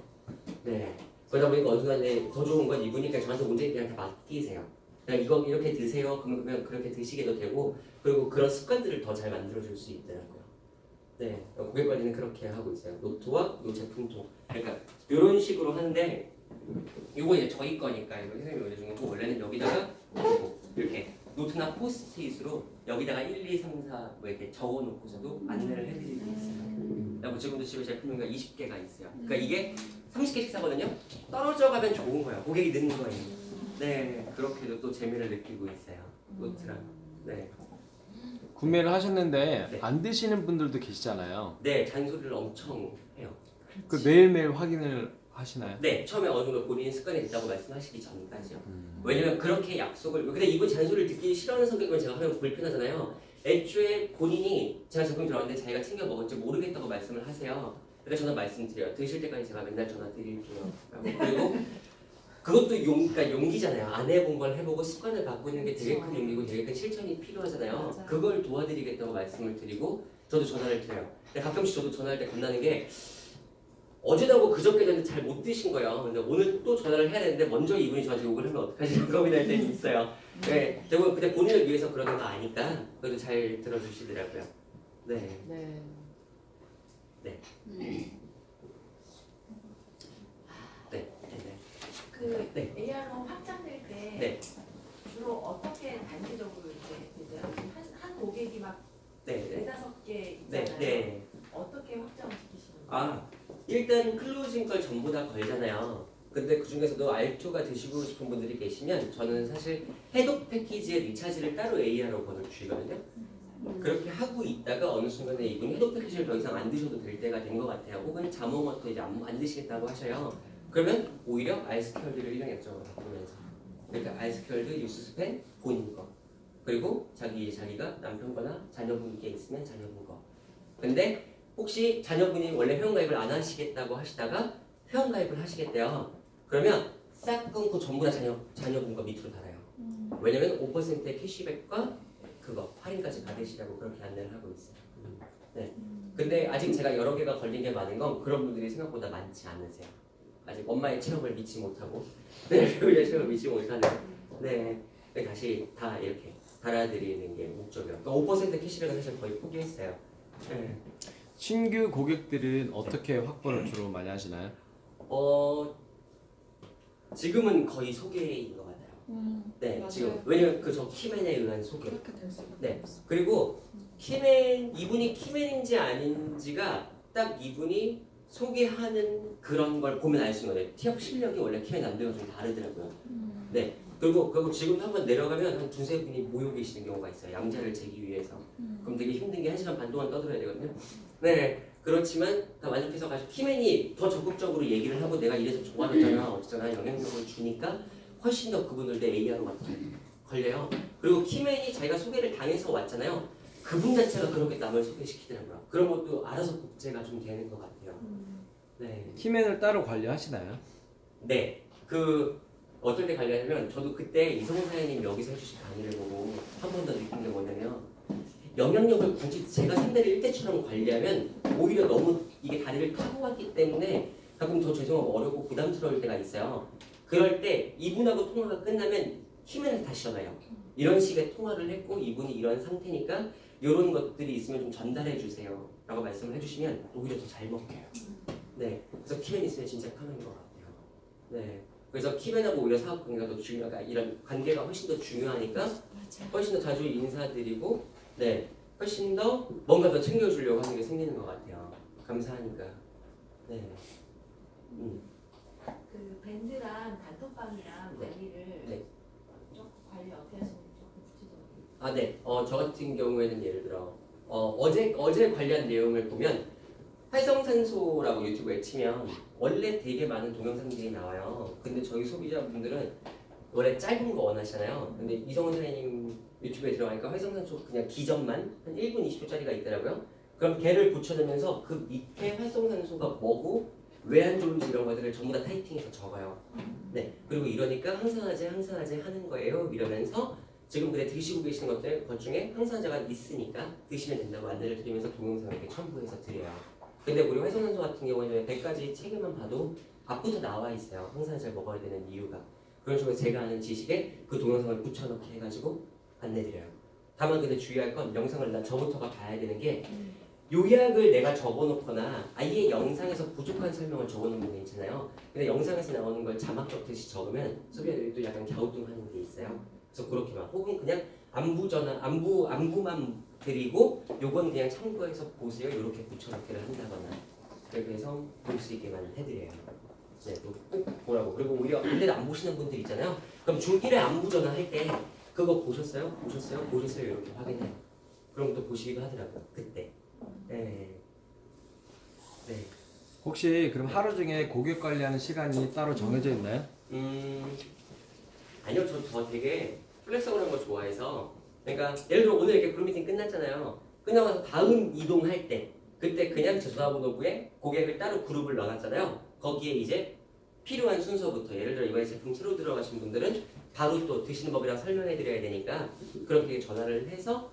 네. 그러다 보니까 어느 순간에 더 좋은 건 이분이 그냥 저한테 문제 그냥 다 맡기세요. 그냥 이거 이렇게 드세요. 그러면 그렇게 드시게도 되고 그리고 그런 습관들을 더 잘 만들어줄 수 있더라고요. 네, 고객 관리는 그렇게 하고 있어요. 노트와 요 제품도. 그러니까 이런 식으로 하는데 요거 이제 저희 거니까 이거 선생님이 올려준 거고 원래는 여기다가 이렇게 노트나 포스트잇으로 여기다가 1, 2, 3, 4 뭐 이렇게 적어놓고서도 안내를 해드리고 있어요. 그리고 지금도 집에 제품이 20개가 있어요. 그러니까 이게 30개씩 사거든요. 떨어져 가면 좋은 거예요. 고객이 느는 거예요. 네, 그렇게도 또 재미를 느끼고 있어요. 노트랑. 네. 구매를 하셨는데 네. 안 드시는 분들도 계시잖아요. 네, 잔소리를 엄청 해요. 그 매일매일 확인을 하시나요? 네, 처음에 어느 정도 본인 습관이 됐다고 말씀하시기 전까지요. 왜냐면 그렇게 약속을, 근데 이분 잔소리를 듣기 싫어하는 성격을 제가 하면 불편하잖아요. 애초에 본인이 제가 제품 들어왔는데 자기가 챙겨 먹을지 모르겠다고 말씀을 하세요. 그래서 저는 말씀드려요. 드실 때까지 제가 맨날 전화 드릴게요. 그리고 그것도 그러니까 용기잖아요. 안 해본 걸 해보고 습관을 바꾸는 게 되게 큰 용기고 되게 큰 실천이 필요하잖아요. 맞아요. 그걸 도와드리겠다고 말씀을 드리고 저도 전화를 드려요. 근데 가끔씩 저도 전화할 때 겁나는 게 어제도 그저께 전에 잘 못 드신 거예요. 근데 오늘 또 전화를 해야 되는데 먼저 이분이 저한테 욕을 하면 어떡하지? 고민할 때는 있어요. 네, 대부분 그냥 본인을 위해서 그러는 거 아니까 그래도 잘 들어주시더라고요. 네. 네. 네. 네. 네. 그 네. AR로 확장될 때 네. 주로 어떻게 단기적으로 이제 되세요? 한 고객이 막 네. 네. 4-5개 네. 있잖아요. 네. 어떻게 확장을 시키시는 거예요? 일단 클로징 걸 전부 다 걸잖아요. 근데 그 중에서도 R2가 드시고 싶은 분들이 계시면 저는 사실 해독 패키지에 리차지를 따로 AR로 보내주시거든요. 그렇게 하고 있다가 어느 순간에 이분이 해독 패키지를 더 이상 안 드셔도 될 때가 된 것 같아요. 혹은 자몽워터 이제 안 드시겠다고 하셔요. 그러면 오히려 아이스큐얼드를 일명 약정으로 바꾸면서 그러니까 아이스큐얼드, 유스스펜, 본인 거 그리고 자기가 남편거나 자녀분께 있으면 자녀분 거. 근데 혹시 자녀분이 원래 회원가입을 안 하시겠다고 하시다가 회원가입을 하시겠대요. 그러면 싹 끊고 전부 다 자녀분 거 밑으로 달아요. 왜냐면 5%의 캐시백과 그거 할인까지 받으시라고 그렇게 안내를 하고 있어요. 네. 근데 아직 제가 여러 개가 걸린 게 많은 건 그런 분들이 생각보다 많지 않으세요. 아직 엄마의 체력을 믿지 못하고 네, 배우의 체력을 믿지 못하는 네, 다시 다 이렇게 달아드리는 게 목적이에요. 그러니까 5% 캐시백은 사실 거의 포기했어요. 네. 신규 고객들은 어떻게 확보를 주로 많이 하시나요? 지금은 거의 소개인 것 같아요. 네, 맞아요. 지금 왜냐면 그 저 키맨에 의한 소개. 그렇게 될 수밖에 네. 없어. 그리고 이분이 키맨인지 아닌지가 딱 이분이 소개하는 그런 걸 보면 알 수 있는 거예요. 티업 실력이 원래 키맨 남들과 좀 다르더라고요. 네. 그리고 지금 한번 내려가면 한 두세 분이 모여 계시는 경우가 있어요. 양자를 재기 위해서. 그럼 되게 힘든 게 1시간 반 동안 떠들어야 되거든요. 네. 그렇지만 다 만족해서 가지고 키맨이 더 적극적으로 얘기를 하고 내가 이래서 좋아졌잖아, 어쩌잖아 영향력을 주니까 훨씬 더 그분들도 AR로 걸려요. 그리고 키맨이 자기가 소개를 당해서 왔잖아요. 그분 자체가 그렇게 남을 소개시키더라고요. 그런 것도 알아서 복제가 좀 되는 것 같아요. 네. 키맨을 따로 관리하시나요? 네. 어떨 때 관리하냐면 저도 그때 이성훈 사장님 여기서 해주신 강의를 보고 한 번 더 느낀 게 뭐냐면 영향력을 굳이 제가 상대를 1대처럼 관리하면 오히려 너무 이게 다리를 타고 왔기 때문에 가끔 더 죄송하고 어렵고 부담스러울 때가 있어요. 그럴 때 이분하고 통화가 끝나면 키맨을 다시 전화해요. 이런 식의 통화를 했고 이분이 이런 상태니까 이런 것들이 있으면 좀 전달해 주세요 라고 말씀을 해주시면 오히려 더 잘 먹혀요. 네, 그래서 키맨 있으면 진짜 편한 것 같아요. 네, 그래서 키맨하고 오히려 사업 관계가 더 중요하니까 이런 관계가 훨씬 더 중요하니까 훨씬 더 자주 인사드리고 네, 훨씬 더 뭔가 더 챙겨주려고 하는 게 생기는 것 같아요. 감사하니까. 네. 그 밴드랑 단톡방이랑 네. 관리를 네. 조금 관리 어떻게 하시는지 조금 구체적으로. 아, 네. 저 같은 경우에는 예를 들어 어제 관련 내용을 보면 활성산소라고 유튜브에 치면 원래 되게 많은 동영상들이 나와요. 근데 저희 소비자분들은 원래 짧은 거 원하시잖아요. 근데 이성훈 사장님 유튜브에 들어가니까 활성산소 그냥 기전만 한 1분 20초짜리가 있더라고요. 그럼 걔를 붙여넣으면서 그 밑에 활성산소가 뭐고 왜 안 좋은지 이런 것들을 전부 다 타이핑해서 적어요. 네. 그리고 이러니까 항산화제 하는 거예요. 이러면서 지금 근데 드시고 계시는 것 중에 항산화제가 있으니까 드시면 된다고 안내를 드리면서 동영상을 이렇게 첨부해서 드려요. 근데 우리 활성산소 같은 경우에는 100가지 책에만 봐도 앞부터 나와 있어요. 항산화제를 먹어야 되는 이유가. 그런 식으로 제가 아는 지식에 그 동영상을 붙여넣기 해가지고 안내드려요. 다만 근데 주의할 건 영상을 저부터가 봐야 되는 게 요약을 내가 적어놓거나 아예 영상에서 부족한 설명을 적어놓으면 괜찮아요. 근데 영상에서 나오는 걸 자막 적듯이 적으면 소비자들이 또 약간 갸우뚱하는 게 있어요. 그래서 그렇게만 혹은 그냥 안부만 드리고 요건 그냥 참고해서 보세요. 이렇게 붙여넣기를 한다거나 그렇게 해서 볼 수 있게만 해드려요. 네, 꼭 보라고. 그리고 오히려 근데도 안 보시는 분들 있잖아요. 그럼 중1회 안부 전화할 때 그거 보셨어요? 이렇게 확인해요. 그럼 또 보시기도 하더라고요. 그때. 네. 네. 혹시 그럼 하루 중에 고객 관리하는 시간이 따로 정해져 있나요? 아니요. 저 되게 플렉서블한 거 좋아해서 그러니까 예를 들어 오늘 이렇게 그룹 미팅 끝났잖아요. 끝나고 나서 다음 이동할 때 그때 그냥 제 전화번호부에 고객을 따로 그룹을 넣어놨잖아요. 거기에 이제 필요한 순서부터 예를 들어 이번에 제품 새로 들어가신 분들은 바로 또 드시는 법이랑 설명해 드려야 되니까 그렇게 전화를 해서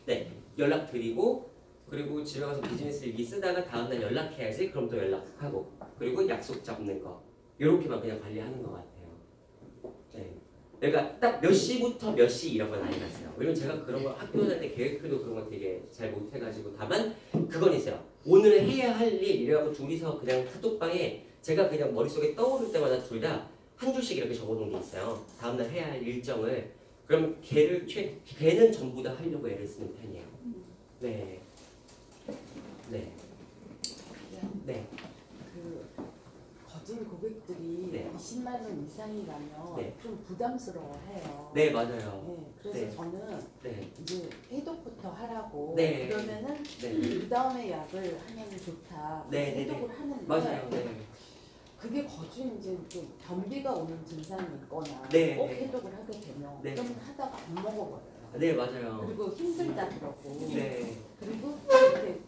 네 연락드리고 그리고 집에 가서 비즈니스 일기 쓰다가 다음날 연락해야지 그럼 또 연락하고 그리고 약속 잡는 거 요렇게만 그냥 관리하는 것 같아요. 네. 그러니까 딱 몇 시부터 몇 시 이런 건 안 해놨어요. 왜냐면 제가 그런 거 학교 다닐 때 계획표도 그런 거 되게 잘 못해가지고 다만 그건 있어요. 오늘 해야 할 일 이래갖고 둘이서 그냥 카톡방에 제가 그냥 머릿속에 떠오를 때마다 둘 다 한 줄씩 이렇게 적어놓은 게 있어요. 다음날 해야 할 일정을 그럼 걔는 전부 다 하려고 애를 쓰는 편이에요. 네. 네. 네. 그 거진 고객들이 네. 20만 원 이상이라면 네. 좀 부담스러워해요. 네, 맞아요. 네, 그래서 네. 저는 네, 이제 해독부터 하라고 네. 그러면은 네, 그 다음에 약을 하면 좋다. 네, 네, 해독을 하는데 맞아요. 네, 그게 거진 이제 좀 변비가 오는 증상이 있거나 네, 꼭 네. 해독을 하게 되면 네. 그러면 하다가 안 먹어버려요. 네, 맞아요. 그리고 힘들다 그러고 네, 그리고 이렇게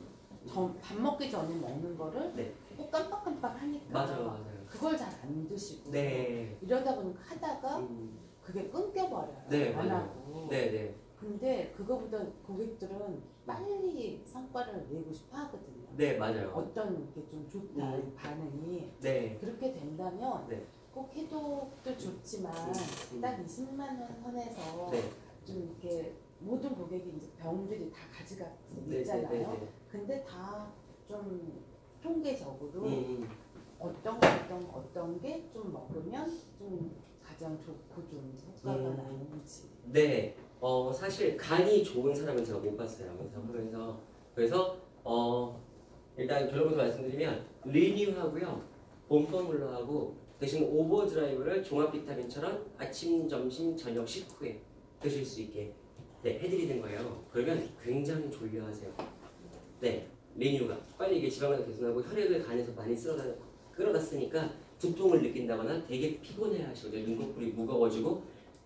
밥 먹기 전에 먹는 거를 네. 꼭 깜빡깜빡 하니까 맞아요, 맞아요. 그걸 잘 안 드시고 네, 이러다 보니까 하다가 음, 그게 끊겨버려요. 네, 안 맞아요. 하고. 네, 네, 근데 그거보다 고객들은 빨리 성과를 내고 싶어 하거든요. 네, 맞아요. 어떤 게 좀 좋다 이 반응이 네, 그렇게 된다면 네. 꼭 해독도 좋지만 딱 20만 원 선에서 네, 좀 이렇게 모든 고객이 이제 병들이 다 가지가 네, 있잖아요. 네, 네. 근데 다 좀 통계적으로 음, 어떤 게 좀 먹으면 좀 가장 좋고 좀 효과가 나는지. 네, 사실 간이 좋은 사람은 제가 못 봤어요. 그래서 일단 결론부터 말씀드리면 리뉴하고요, 봄포뮬러하고 대신 오버드라이브를 종합 비타민처럼 아침, 점심, 저녁 식후에 드실 수 있게 해드리는 거예요. 그러면 굉장히 졸려하세요. 네, 리뉴가 빨리 이게 지방을 개선하고 혈액을 간에서 많이 끌어다 쓰니까 두통을 느낀다거나 되게 피곤해하시거든요. 눈꺼풀이 무거워지고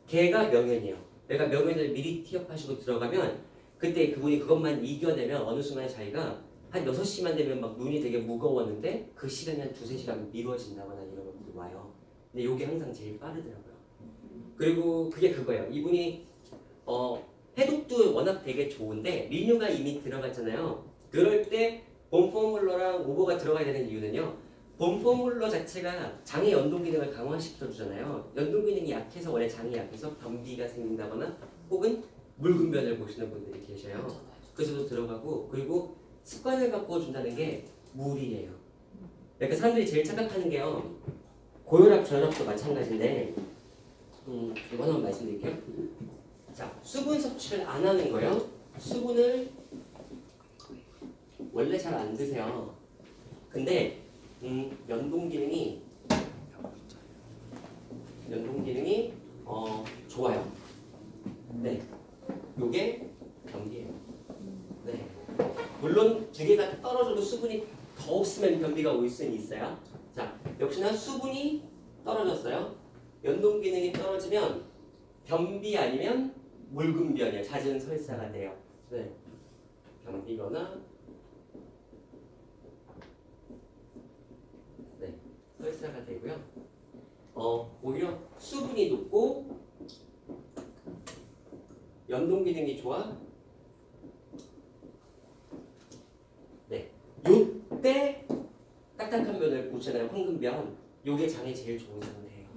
걔가 명현이에요. 내가 명현을 미리 티업하시고 들어가면 그때 그분이 그것만 이겨내면 어느 순간 자기가 한 6시만 되면 막 눈이 되게 무거웠는데 그 시간이 한 2-3시간 미뤄진다거나 이런 것들이 와요. 근데 이게 항상 제일 빠르더라고요. 그리고 그게 그거예요. 이분이 해독도 워낙 되게 좋은데 리뉴가 이미 들어갔잖아요. 그럴 때 봄포뮬러랑 오버가 들어가야 되는 이유는요. 봄포뮬러 자체가 장의 연동 기능을 강화시켜 주잖아요. 연동 기능이 약해서 원래 장이 약해서 변비가 생긴다거나 혹은 물금변을 보시는 분들이 계셔요. 그래서도 들어가고 그리고 습관을 바꿔준다는 게 물이에요. 그러니까 사람들이 제일 착각하는 게요. 고혈압, 저혈압도 마찬가지인데 이거 하나만 말씀드릴게요. 자, 수분 섭취를 안 하는 거예요. 수분을 원래 잘 안 드세요. 근데 연동 기능이 좋아요. 네, 요게 변비예요. 네, 물론 두 개가 떨어져도 수분이 더 없으면 변비가 올 수는 있어요. 자, 역시나 수분이 떨어졌어요. 연동 기능이 떨어지면 변비 아니면 물금변이에요. 잦은 설사가 돼요. 네, 변비거나 설사가 되고요. 오히려 수분이 높고 연동 기능이 좋아. 네, 요때 딱딱한 면을 보잖아요. 황금변. 요게 장에 제일 좋은 상태예요.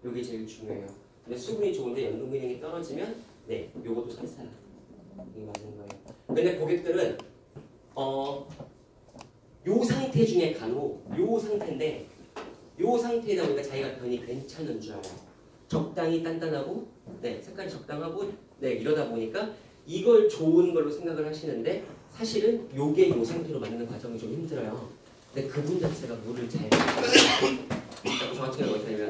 요게 제일 중요해요. 근데 수분이 좋은데 연동 기능이 떨어지면 네, 요것도 설사가 이게 맞는 거예요. 근데 고객들은 요 상태 중에 간혹 요 상태인데 요 상태다 보니까 자기가 변이 괜찮은 줄 알아요. 적당히 단단하고 네, 색깔이 적당하고 네, 이러다 보니까 이걸 좋은 걸로 생각을 하시는데 사실은 요게 요 상태로 만드는 과정이 좀 힘들어요. 근데 그분 자체가 물을 잘 저 같은 경우는 어떻게 하냐면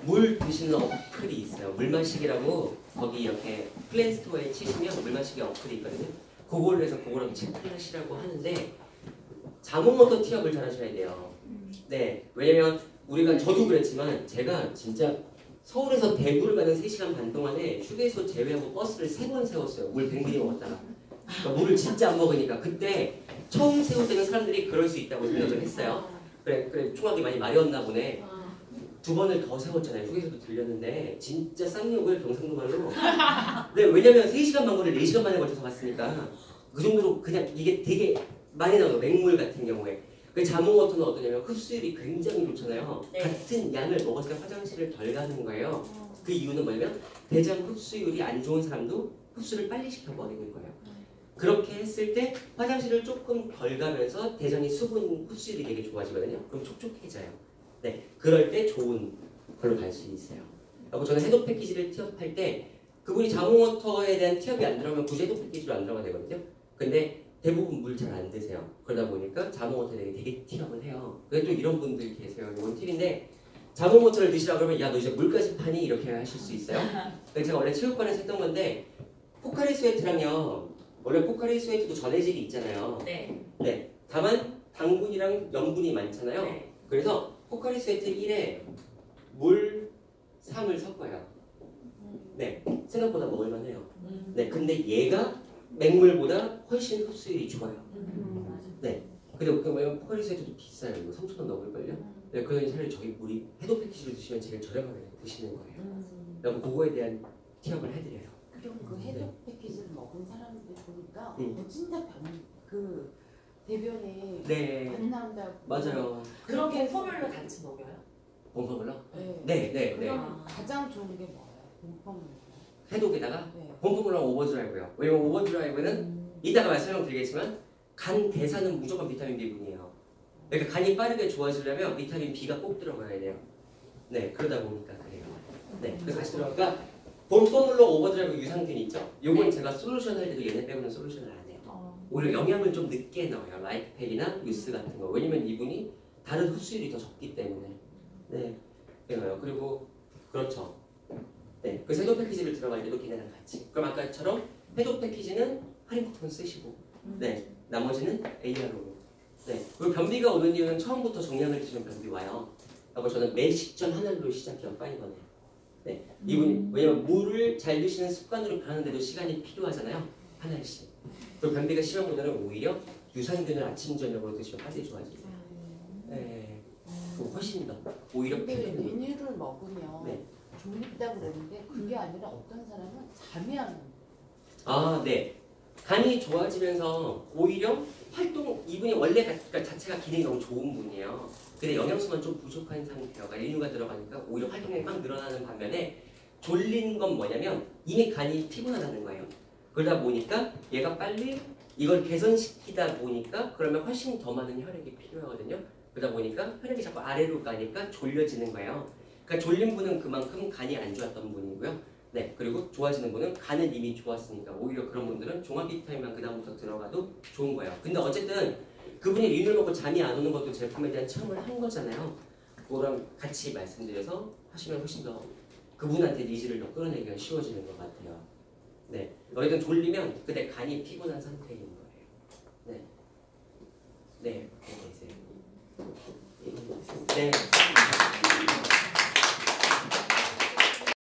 물 드시는 어플이 있어요. 물마시기라고 거기 이렇게 플레이스토어에 치시면 물마시기 어플이 있거든요. 그걸로 해서 그거랑 체크를 하시라고 하는데 자몽워터 티업을 잘 하셔야 돼요. 네, 왜냐면 저도 그랬지만 제가 진짜 서울에서 대구를 가는 3시간 반 동안에 휴게소 제외하고 버스를 3번 세웠어요. 물 100ml 먹었다가. 그러니까 물을 진짜 안 먹으니까 그때 처음 세울 때는 사람들이 그럴 수 있다고 생각을 했어요. 그래 총각이 많이 마려웠나 보네. 2번을 더 세웠잖아요. 휴게소도 들렸는데 진짜 쌍욕을 경상도 말로. 네, 왜냐면 3시간 만거를 4시간 만에 걸쳐서 갔으니까 그 정도로 그냥 이게 되게 많이 나와요. 맹물 같은 경우에. 그 자몽워터는 어떠냐면 흡수율이 굉장히 좋잖아요. 네. 같은 양을 먹었을 때 화장실을 덜 가는 거예요. 그 이유는 뭐냐면 대장 흡수율이 안 좋은 사람도 흡수를 빨리 시켜버리는 거예요. 그렇게 했을 때 화장실을 조금 덜 가면서 대장의 수분 흡수율이 되게 좋아지거든요. 그럼 촉촉해져요. 네, 그럴 때 좋은 걸로 갈 수 있어요. 그리고 저는 해독 패키지를 티업할 때 그분이 자몽워터에 대한 티업이 안 들어가면 굳이 해독 패키지로 안 들어가야 되거든요. 근데 대부분 물 잘 안 드세요. 그러다 보니까 자몽워터를 되게 티격을 해요. 근데 또 이런 분들 계세요. 이건 팁인데 자몽워터를 드시라 그러면 야 너 이제 물까지 파니? 이렇게 하실 수 있어요. 근데 제가 원래 체육관에서 했던 건데 포카리 스웨트랑요. 원래 포카리 스웨트도 전해질이 있잖아요. 네. 네. 다만 당분이랑 염분이 많잖아요. 네. 그래서 포카리 스웨트 1에 물 3을 섞어요. 네. 생각보다 먹을만해요. 네. 근데 얘가 맹물보다 훨씬 흡수율이 좋아요. 네. 근데 그 포카리 스웨트도 비싸요. 이거 3,000원 넘을걸요? 네. 그러니 차라리 저기 물이 해독 패키지로 드시면 제일 저렴하게 드시는 거예요. 그럼 그거에 대한 티업을 해드려요. 그럼 그 해독 패키지를 먹은 사람들 보니까 진짜 그 대변에 네. 안 나온다고. 맞아요. 그런 폼포물로 같이 먹여요? 봄펌을로? 네. 네, 네, 네. 그럼 가장 좋은 게 뭐예요? 봄펌을. 해독에다가 네. 봄펌을랑 오버드라이브요. 왜냐면 오버드라이브는 이따가 설명드리겠지만 간 대사는 무조건 비타민 B군이에요. 그러니까 간이 빠르게 좋아지려면 비타민 B가 꼭 들어가야 돼요. 네, 그러다 보니까 그래요. 네, 그래서 다시 들어가니까 봄펌을로 오버드라이브 유산균 있죠? 요건 제가 솔루션 할 때도 얘네 빼고는 솔루션을 안 해요. 오히려 영양을 좀 늦게 넣어요. 라이크팩이나 유스 같은 거. 왜냐면 이분이 다른 흡수율이 더 적기 때문에. 네, 그래요. 그리고 그렇죠. 네, 그래서 해독 패키지를 들어갈 때도 걔네랑 같이. 그럼 아까처럼 해독 패키지는 할인 쿠폰 쓰시고, 네, 나머지는 AR로. 네, 그리고 변비가 오는 이유는 처음부터 정량을 드시면 변비 와요. 그리고 저는 매 식전 한 알로 시작해요. 파이버네. 네, 이분이 왜냐면 물을 잘 드시는 습관으로 변하는데도 시간이 필요하잖아요. 한 알씩. 그리고 변비가 심한 분들은 오히려 유산균을 아침 저녁으로 드시면 빨리 좋아지세요. 네, 그거 훨씬 더 오히려 근데 필요해요. 메뉴를 먹으면 네. 졸립다고 그러는데 그게 아니라 어떤 사람은 잠이 안 와요. 아, 네. 간이 좋아지면서 오히려 활동, 이분이 원래 그러니까 자체가 기능이 너무 좋은 분이에요. 근데 영양소만 좀 부족한 상태예요. 그러니까 인류가 들어가니까 오히려 활동량이 막 늘어나는 반면에 졸린 건 뭐냐면 이미 간이 피곤하다는 거예요. 그러다 보니까 얘가 빨리 이걸 개선시키다 보니까 그러면 훨씬 더 많은 혈액이 필요하거든요. 그러다 보니까 혈액이 자꾸 아래로 가니까 졸려지는 거예요. 그러니까 졸린 분은 그만큼 간이 안 좋았던 분이고요. 네, 그리고 좋아지는 분은 간은 이미 좋았으니까 오히려 그런 분들은 종합 비타민만 그 다음부터 들어가도 좋은 거예요. 근데 어쨌든 그분이 린을 먹고 잠이 안 오는 것도 제품에 대한 체험을 한 거잖아요. 그거랑 같이 말씀드려서 하시면 훨씬 더 그분한테 니즈를 더 끌어내기가 쉬워지는 것 같아요. 네, 어쨌든 졸리면 그때 간이 피곤한 상태인 거예요. 네, 네.